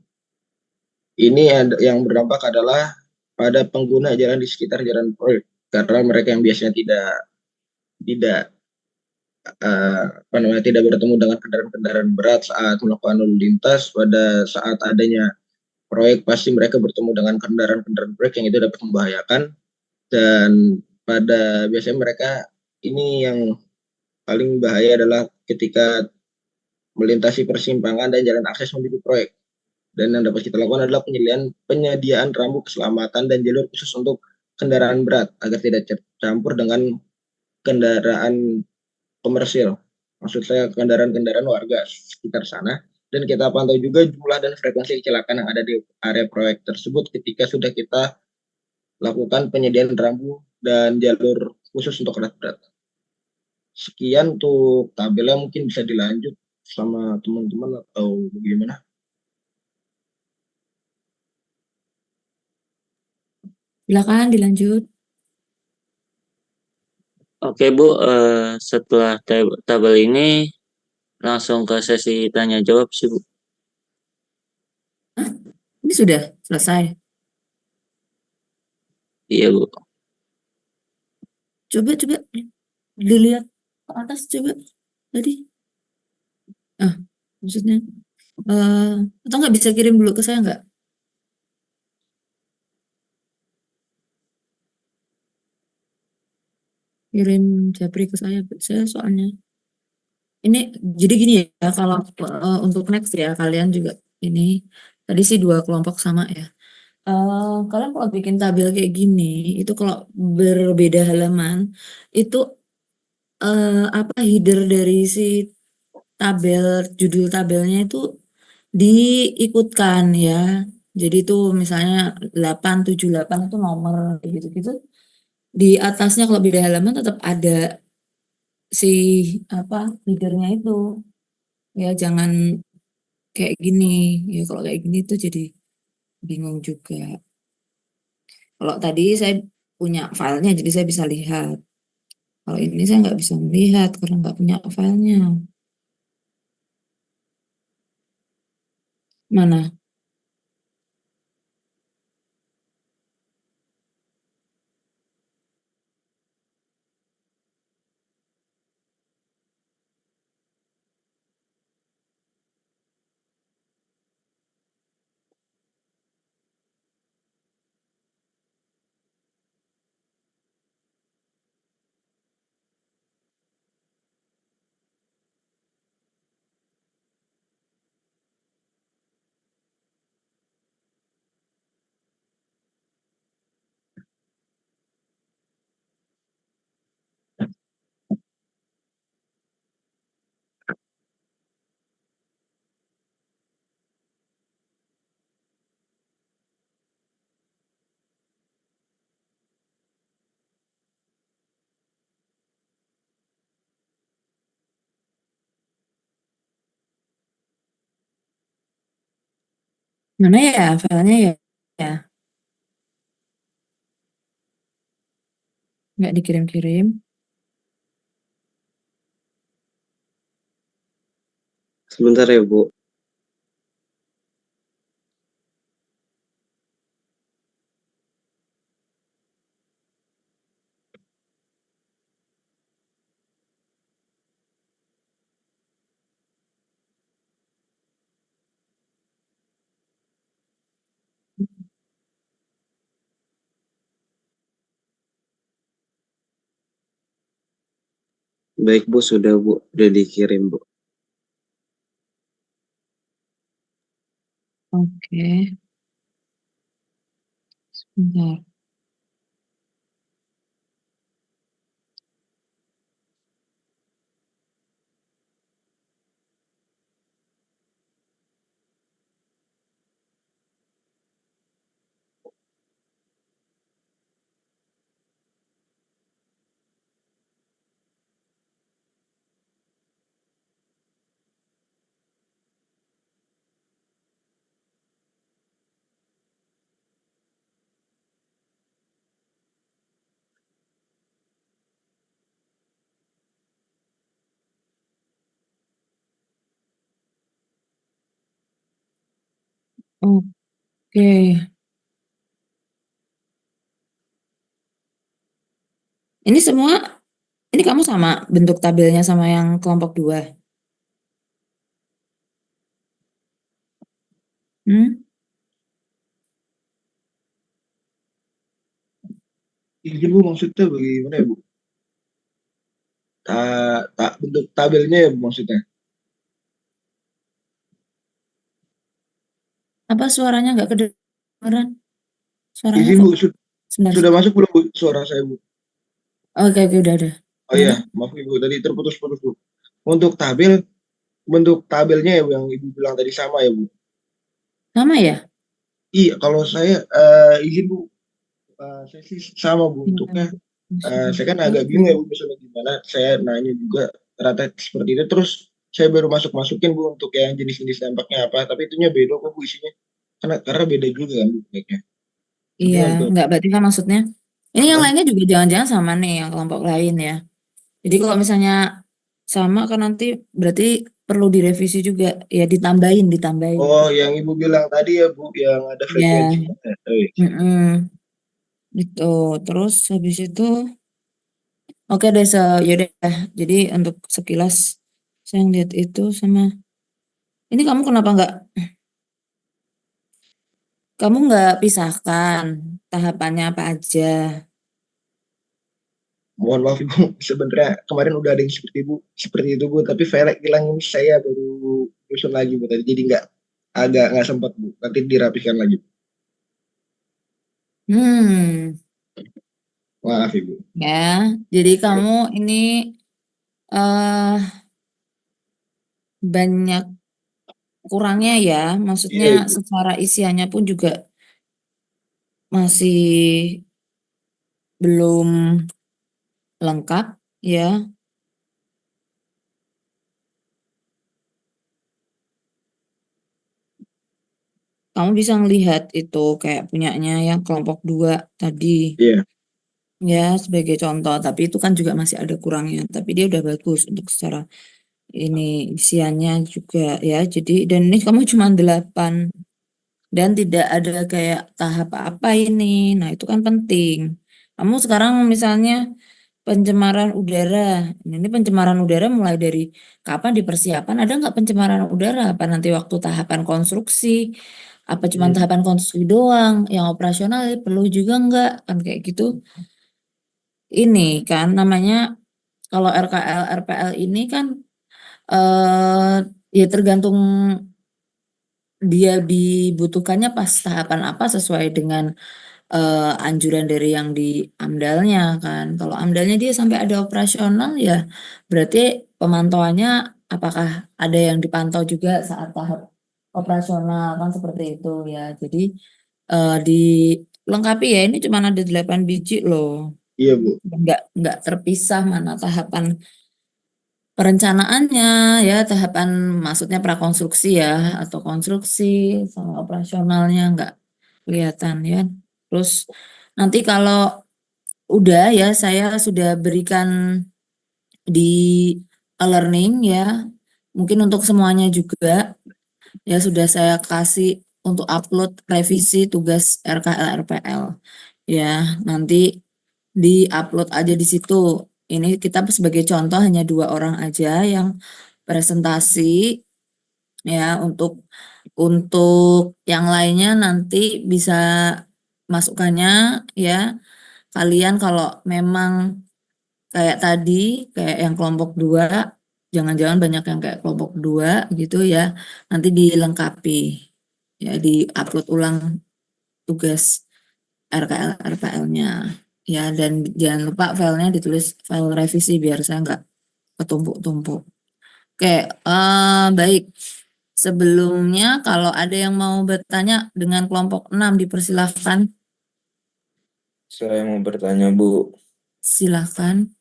ini yang berdampak adalah pada pengguna jalan di sekitar jalan proyek. Karena mereka yang biasanya tidak bertemu dengan kendaraan berat saat melakukan lalu lintas, pada saat adanya proyek pasti mereka bertemu dengan kendaraan proyek yang itu dapat membahayakan. Dan biasanya mereka ini yang paling bahaya adalah ketika melintasi persimpangan dan jalan akses menuju proyek. Dan yang dapat kita lakukan adalah penyediaan rambu keselamatan dan jalur khusus untuk kendaraan berat agar tidak tercampur dengan kendaraan komersil. Maksud saya kendaraan-kendaraan warga sekitar sana. Dan kita pantau juga jumlah dan frekuensi kecelakaan yang ada di area proyek tersebut ketika sudah kita lakukan penyediaan rambu dan jalur khusus untuk kendaraan berat. Sekian untuk tabelnya, mungkin bisa dilanjut sama teman-teman atau bagaimana? Silakan dilanjut. Oke Bu, setelah tabel ini langsung ke sesi tanya jawab sih Bu. Ini sudah selesai. Iya Bu. Coba dilihat ke atas coba tadi. Maksudnya atau nggak bisa kirim dulu ke saya nggak? Kirim japri ke saya soalnya. Ini jadi gini ya, kalau untuk next ya kalian juga ini tadi sih 2 kelompok sama ya. Kalian kalau bikin tabel kayak gini itu kalau berbeda halaman itu header dari si judul tabelnya itu diikutkan ya. Jadi itu misalnya 878 itu nomor gitu-gitu. Di atasnya kalau beda halaman tetap ada si headernya itu. Ya jangan kayak gini. Ya kalau kayak gini tuh jadi bingung juga. Kalau tadi saya punya filenya jadi saya bisa lihat. Kalau ini saya nggak bisa melihat karena nggak punya filenya. Mana? Mana ya filenya ya? Ya, nggak dikirim-kirim. Sebentar ya Bu. Baik Bu, sudah Bu, udah dikirim Bu. Oke, sebentar. Oke, ini semua, ini kamu sama bentuk tabelnya sama yang kelompok 2? Izin Bu, maksudnya bagaimana ya Bu? Bentuk tabelnya ya Bu maksudnya. Apa suaranya nggak kedengeran? Suaranya Izin kok Bu, sebentar. sudah masuk belum Bu suara saya Bu? Oke, udah. Oh iya, Gimana? maaf Ibu, tadi terputus-putus Bu. Untuk bentuk tabelnya ya Bu, yang Ibu bilang tadi sama ya Bu? Sama ya? Iya, kalau saya izin Bu, saya sih sama Bu bentuknya. Saya kan agak bingung ya Bu, misalnya gimana, saya nanya juga rata seperti itu, terus saya baru masukin Bu untuk yang jenis-jenis dampaknya apa, tapi itunya beda kok Bu isinya. Karena beda juga kan Bu baiknya. Iya, Mungkin untuk nggak berarti kan maksudnya. Ini yang apa? lainnya juga jangan-jangan sama nih yang kelompok lain ya. Jadi kalau misalnya sama kan nanti berarti perlu direvisi juga ya ditambahin. Oh, yang Ibu bilang tadi ya Bu, yang ada Ya, frekuensinya. Oh, iya. itu. Terus habis itu, oke deh, yaudah. Jadi untuk sekilas saya lihat itu sama. Ini kamu nggak pisahkan tahapannya apa aja? Mohon maaf Ibu, sebenarnya kemarin udah ada yang seperti itu Bu, tapi file hilang ini saya baru nyusun lagi Bu tadi, jadi agak nggak sempat Bu, nanti dirapikan lagi. Hmm, Maaf Ibu. ya. Jadi kamu ini eh banyak kurangnya ya, maksudnya Iya Ibu. secara isiannya pun juga masih belum lengkap ya. Kamu bisa melihat itu kayak punyanya yang kelompok 2 tadi Iya. ya sebagai contoh, tapi itu kan juga masih ada kurangnya, tapi dia udah bagus untuk secara ini isiannya juga ya. Jadi dan ini kamu cuma 8 dan tidak ada kayak tahap apa ini. Nah, itu kan penting. Kamu sekarang misalnya pencemaran udara. Ini pencemaran udara mulai dari kapan dipersiapkan? Ada nggak pencemaran udara? Apa nanti waktu tahapan konstruksi? Apa cuma tahapan konstruksi doang? Yang operasional perlu juga nggak? Kan kayak gitu. Ini kan namanya kalau RKL, RPL ini kan ya tergantung dia dibutuhkannya pas tahapan apa sesuai dengan anjuran dari yang di AMDAL-nya kan. Kalau AMDAL-nya dia sampai ada operasional ya berarti pemantauannya apakah ada yang dipantau juga saat tahap operasional kan seperti itu ya. Jadi dilengkapi ya ini cuma ada 8 biji loh. Iya Bu. Nggak terpisah mana tahapan perencanaannya ya, tahapan maksudnya prakonstruksi ya, atau konstruksi sama operasionalnya nggak kelihatan ya. Terus nanti kalau udah ya, saya sudah berikan di e-learning ya, mungkin untuk semuanya juga ya, sudah saya kasih untuk upload revisi tugas RKL RPL ya, nanti di-upload aja di situ. Ini kita sebagai contoh hanya 2 orang aja yang presentasi ya, untuk yang lainnya nanti bisa masukannya ya. Kalian kalau memang kayak tadi, kayak yang kelompok 2, jangan-jangan banyak yang kayak kelompok 2 gitu ya, nanti dilengkapi ya, di-upload ulang tugas RKL RPL-nya ya, dan jangan lupa filenya ditulis file revisi biar saya nggak ketumpuk-tumpuk. Oke, baik. Sebelumnya kalau ada yang mau bertanya dengan kelompok 6 dipersilahkan. Saya mau bertanya, Bu. Silahkan.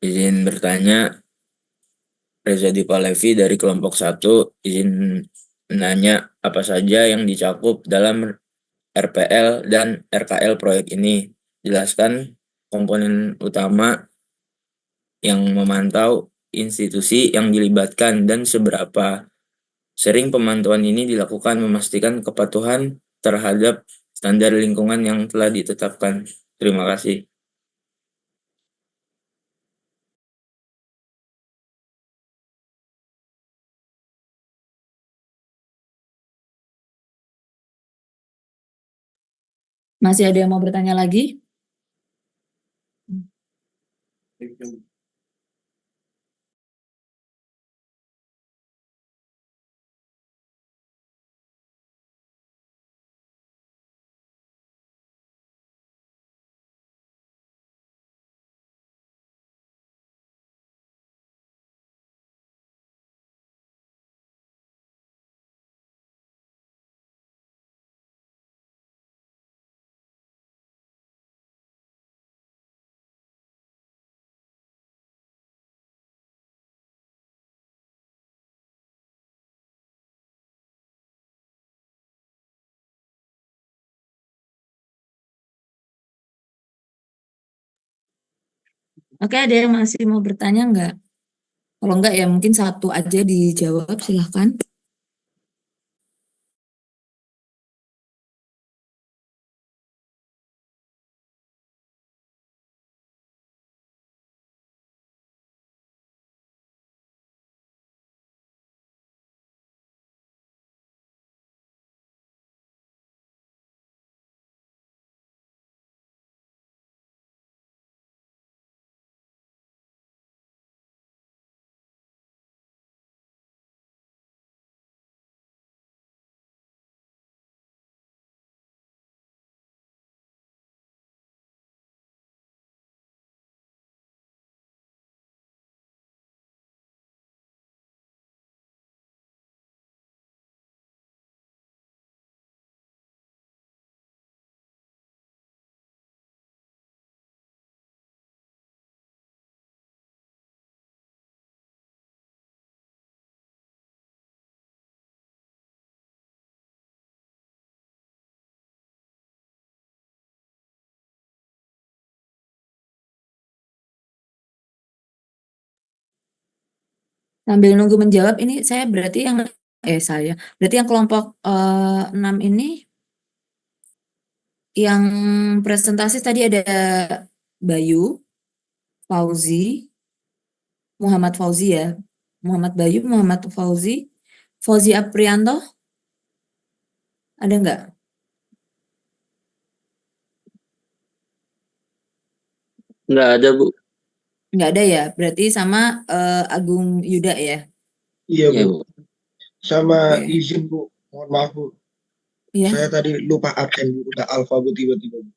Izin bertanya, Reza Dipalevi dari kelompok 1, izin menanya apa saja yang dicakup dalam RPL dan RKL proyek ini. Jelaskan komponen utama yang memantau, institusi yang dilibatkan, dan seberapa sering pemantauan ini dilakukan memastikan kepatuhan terhadap standar lingkungan yang telah ditetapkan. Terima kasih. Masih ada yang mau bertanya lagi? Oke, ada yang masih mau bertanya enggak? Kalau enggak ya mungkin satu aja dijawab, silahkan. Sambil nunggu menjawab, ini berarti yang kelompok 6 ini yang presentasi tadi ada Bayu, Fauzi, Muhammad Fauzi ya. Muhammad Bayu, Muhammad Fauzi, Fauzi Aprianto. Ada enggak? Nggak ada, Bu. Enggak ada ya. Berarti sama Agung Yuda ya. Iya, Iya, Bu. Bu. Sama Oke. izin, Bu. Mohon maaf, Bu. Iya. Saya tadi lupa absen, Bu. Udah alfa, Bu, tiba-tiba.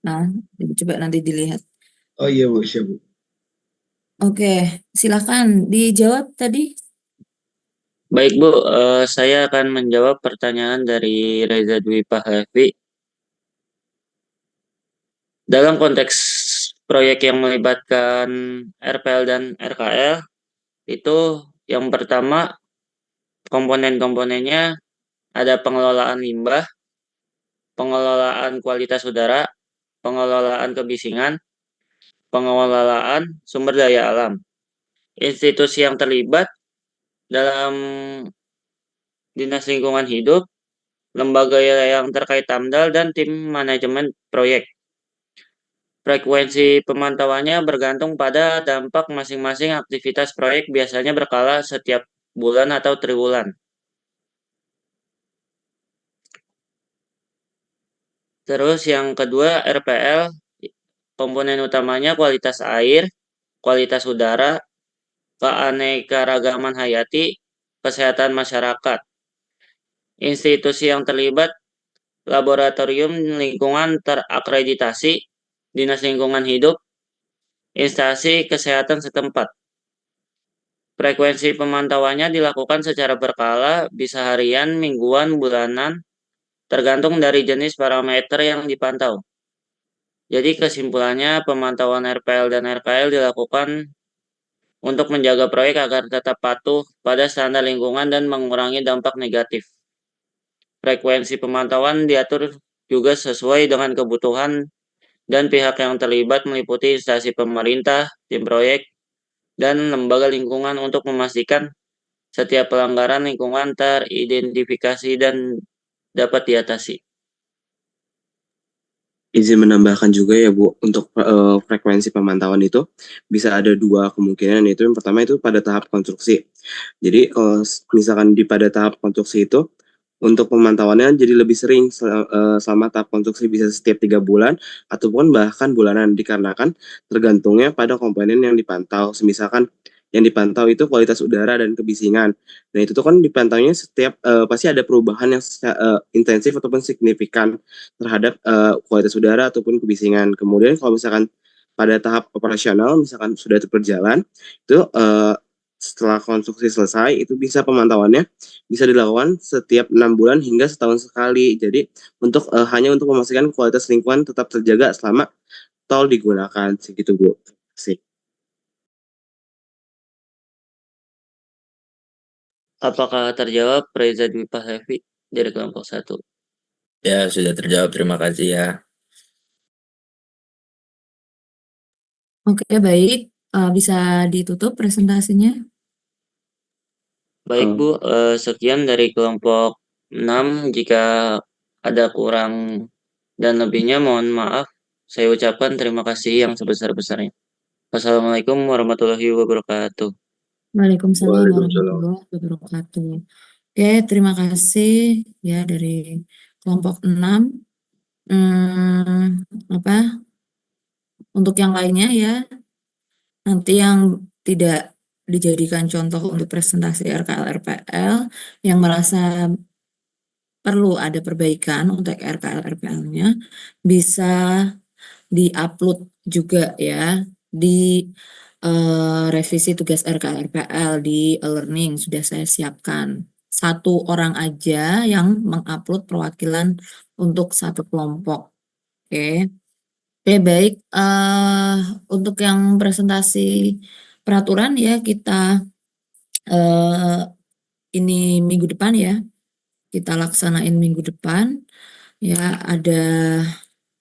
Nah, coba nanti dilihat. Oh iya, Bu. Siap, Bu. Oke, silakan dijawab tadi. Baik, Bu. Saya akan menjawab pertanyaan dari Reza Dwi Pahlavi. Dalam konteks proyek yang melibatkan RPL dan RKL itu yang pertama komponen-komponennya ada pengelolaan limbah, pengelolaan kualitas udara, pengelolaan kebisingan, pengelolaan sumber daya alam. Institusi yang terlibat dalam Dinas Lingkungan Hidup, lembaga yang terkait AMDAL, dan tim manajemen proyek. Frekuensi pemantauannya bergantung pada dampak masing-masing aktivitas proyek, biasanya berkala setiap bulan atau triwulan. Terus yang kedua RPL, komponen utamanya kualitas air, kualitas udara, keanekaragaman hayati, kesehatan masyarakat. Institusi yang terlibat laboratorium lingkungan terakreditasi, Dinas Lingkungan Hidup, instansi kesehatan setempat. Frekuensi pemantauannya dilakukan secara berkala, bisa harian, mingguan, bulanan, tergantung dari jenis parameter yang dipantau. Jadi kesimpulannya, pemantauan RPL dan RKL dilakukan untuk menjaga proyek agar tetap patuh pada standar lingkungan dan mengurangi dampak negatif. Frekuensi pemantauan diatur juga sesuai dengan kebutuhan dan pihak yang terlibat, meliputi instansi pemerintah, tim proyek, dan lembaga lingkungan untuk memastikan setiap pelanggaran lingkungan teridentifikasi dan dapat diatasi. Izin menambahkan juga ya Bu, untuk frekuensi pemantauan itu bisa ada dua kemungkinan, yaitu yang pertama itu pada tahap konstruksi. Jadi kalau misalkan pada tahap konstruksi itu, untuk pemantauannya jadi lebih sering selama tahap konstruksi, bisa setiap 3 bulan ataupun bahkan bulanan, dikarenakan tergantungnya pada komponen yang dipantau. Misalkan yang dipantau itu kualitas udara dan kebisingan. Nah itu tuh kan dipantaunya setiap pasti ada perubahan yang intensif ataupun signifikan terhadap kualitas udara ataupun kebisingan. Kemudian kalau misalkan pada tahap operasional, misalkan sudah berjalan, itu setelah konstruksi selesai, itu bisa pemantauannya bisa dilakukan setiap 6 bulan hingga setahun sekali. Jadi untuk hanya untuk memastikan kualitas lingkungan tetap terjaga selama tol digunakan, segitu Bu. Sih. Apakah terjawab, Reza Dwi Pahlevi dari kelompok 1? Ya, sudah terjawab. Terima kasih ya. Oke, baik. Bisa ditutup presentasinya? Baik Bu, sekian dari kelompok 6. Jika ada kurang dan lebihnya mohon maaf. Saya ucapkan terima kasih yang sebesar-besarnya. Wassalamualaikum warahmatullahi wabarakatuh. Waalaikumsalam Waalaikumsalam. warahmatullahi wabarakatuh. Oke, terima kasih ya dari kelompok 6. Untuk yang lainnya ya, nanti yang tidak dijadikan contoh untuk presentasi RKL RPL yang merasa perlu ada perbaikan untuk RKL RPL-nya bisa di-upload juga ya di revisi tugas RKL RPL di e-learning sudah saya siapkan. 1 orang aja yang mengupload perwakilan untuk 1 kelompok. Oke. Oke, baik. Untuk yang presentasi peraturan ya kita ini minggu depan ya. Kita laksanain minggu depan. Ya, ada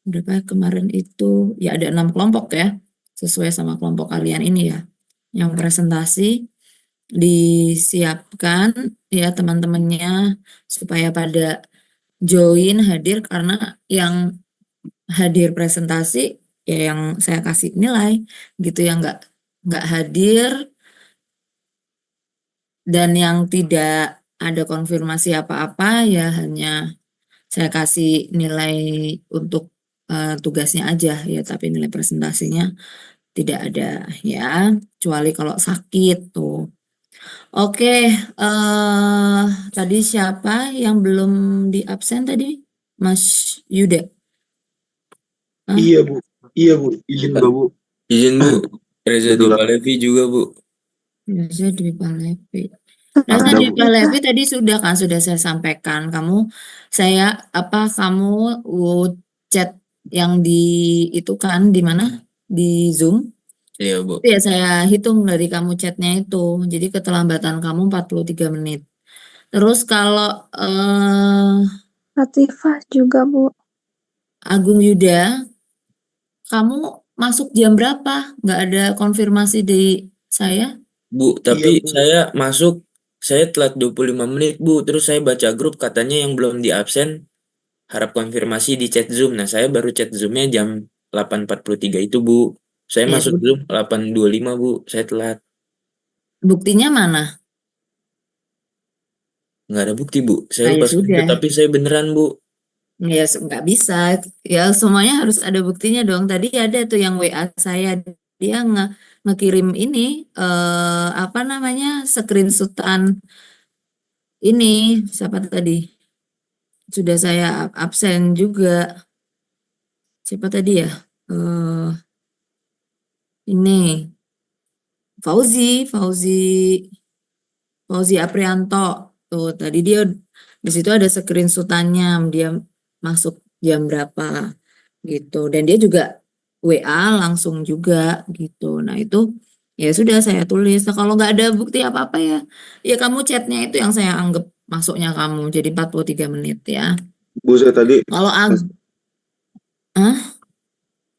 berapa kemarin itu? Ya, ada 6 kelompok ya. Sesuai sama kelompok kalian ini ya. Yang presentasi disiapkan ya teman-temannya supaya pada join hadir, karena yang hadir presentasi ya yang saya kasih nilai gitu, yang nggak hadir dan yang tidak ada konfirmasi apa-apa ya hanya saya kasih nilai untuk tugasnya aja ya, tapi nilai presentasinya tidak ada ya, kecuali kalau sakit tuh. Oke, tadi siapa yang belum di absen tadi? Mas Yuda? Iya Bu, izin Bu. Izin Bu, Reza Dwi Pahlevi juga Bu. Reza Dwi Pahlevi. Reza Dwi Pahlevi tadi sudah saya sampaikan. Kamu chat yang di itu kan di mana? di Zoom. Iya, Bu. Itu ya saya hitung dari kamu chatnya itu. Jadi keterlambatan kamu 43 menit. Terus kalau Latifah juga, Bu. Agung Yuda, kamu masuk jam berapa? Nggak ada konfirmasi dari saya? Bu, Iya, tapi Bu. saya telat 25 menit, Bu. Terus saya baca grup katanya yang belum di absen harap konfirmasi di chat Zoom. Nah, saya baru chat Zoom-nya jam 8.43 itu, Bu. Saya Ya, masuk Zoom 8.25, Bu. Saya telat. buktinya mana? Nggak ada bukti, Bu. Saya Nah, ya lupa screenshot, sudah. tapi saya beneran, Bu. Ya, nggak bisa. Ya, semuanya harus ada buktinya dong. Tadi ada tuh yang WA saya, dia ngekirim ini, apa namanya, screenshotan ini, siapa tadi? Sudah saya absen juga. Siapa tadi ya? Ini, Fauzi Aprianto. Tuh, tadi dia di situ ada screenshotannya, dia masuk jam berapa gitu. Dan dia juga WA langsung juga gitu. Nah, itu ya sudah saya tulis. Nah, kalau nggak ada bukti apa-apa ya, ya kamu chatnya itu yang saya anggap masuknya kamu. Jadi 43 menit ya. Bu, saya tadi Kalau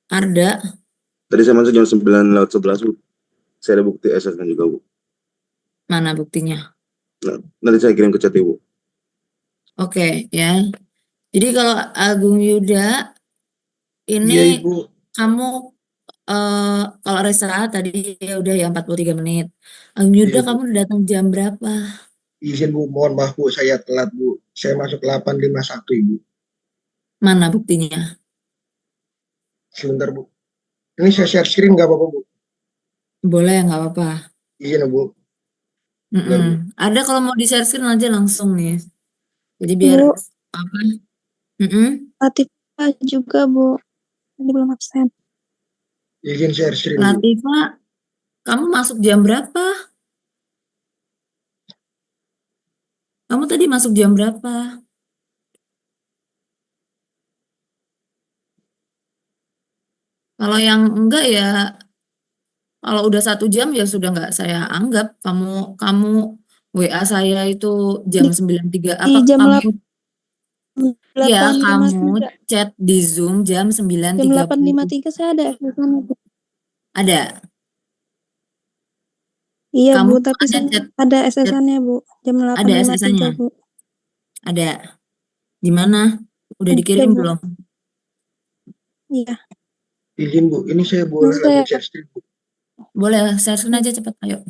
Arda, saya masuk jam 9:11, Bu. Saya ada bukti SS-nya juga, Bu. mana buktinya? Nah, nanti saya kirim ke chat Ibu. Oke, ya. Jadi kalau Agung Yuda, Iya, ini Ibu. kamu kalau Resa tadi ya udah ya 43 menit. Agung Yuda Iya, Bu. kamu datang jam berapa? Izin, Bu. Mohon maaf, Bu. Saya telat, Bu. Saya masuk 8:51, Ibu. Mana buktinya? Sebentar, Bu. Ini saya share screen nggak apa-apa, Bu? Boleh, nggak apa-apa. Izin, Bu. Bentar, Bu. Ada kalau mau di-share screen aja langsung nih. Jadi biar Bu, apa? Latifah juga, Bu. Tadi belum absen. Izin share screen, Bu. Latifah, kamu masuk jam berapa? Kamu tadi masuk jam berapa? Kalau yang enggak ya, kalau udah 1 jam ya sudah nggak saya anggap. Kamu WA saya itu jam 9.3. Apa Di jam kamu? Ya, kamu 8.53. chat di Zoom jam Jam 9.30. 8.53 saya ada SS-nya, Bu. Ada. Iya, Kamu Bu, tapi saya ada SS-nya, Bu. Jam ada 8.53, SS-nya? Bu. Ada. Di mana? Udah Ada, dikirim Bu. belum? Iya. Izin, Bu. Ini saya boleh lagi share screen, Bu. Boleh, share screen aja cepat, ayo.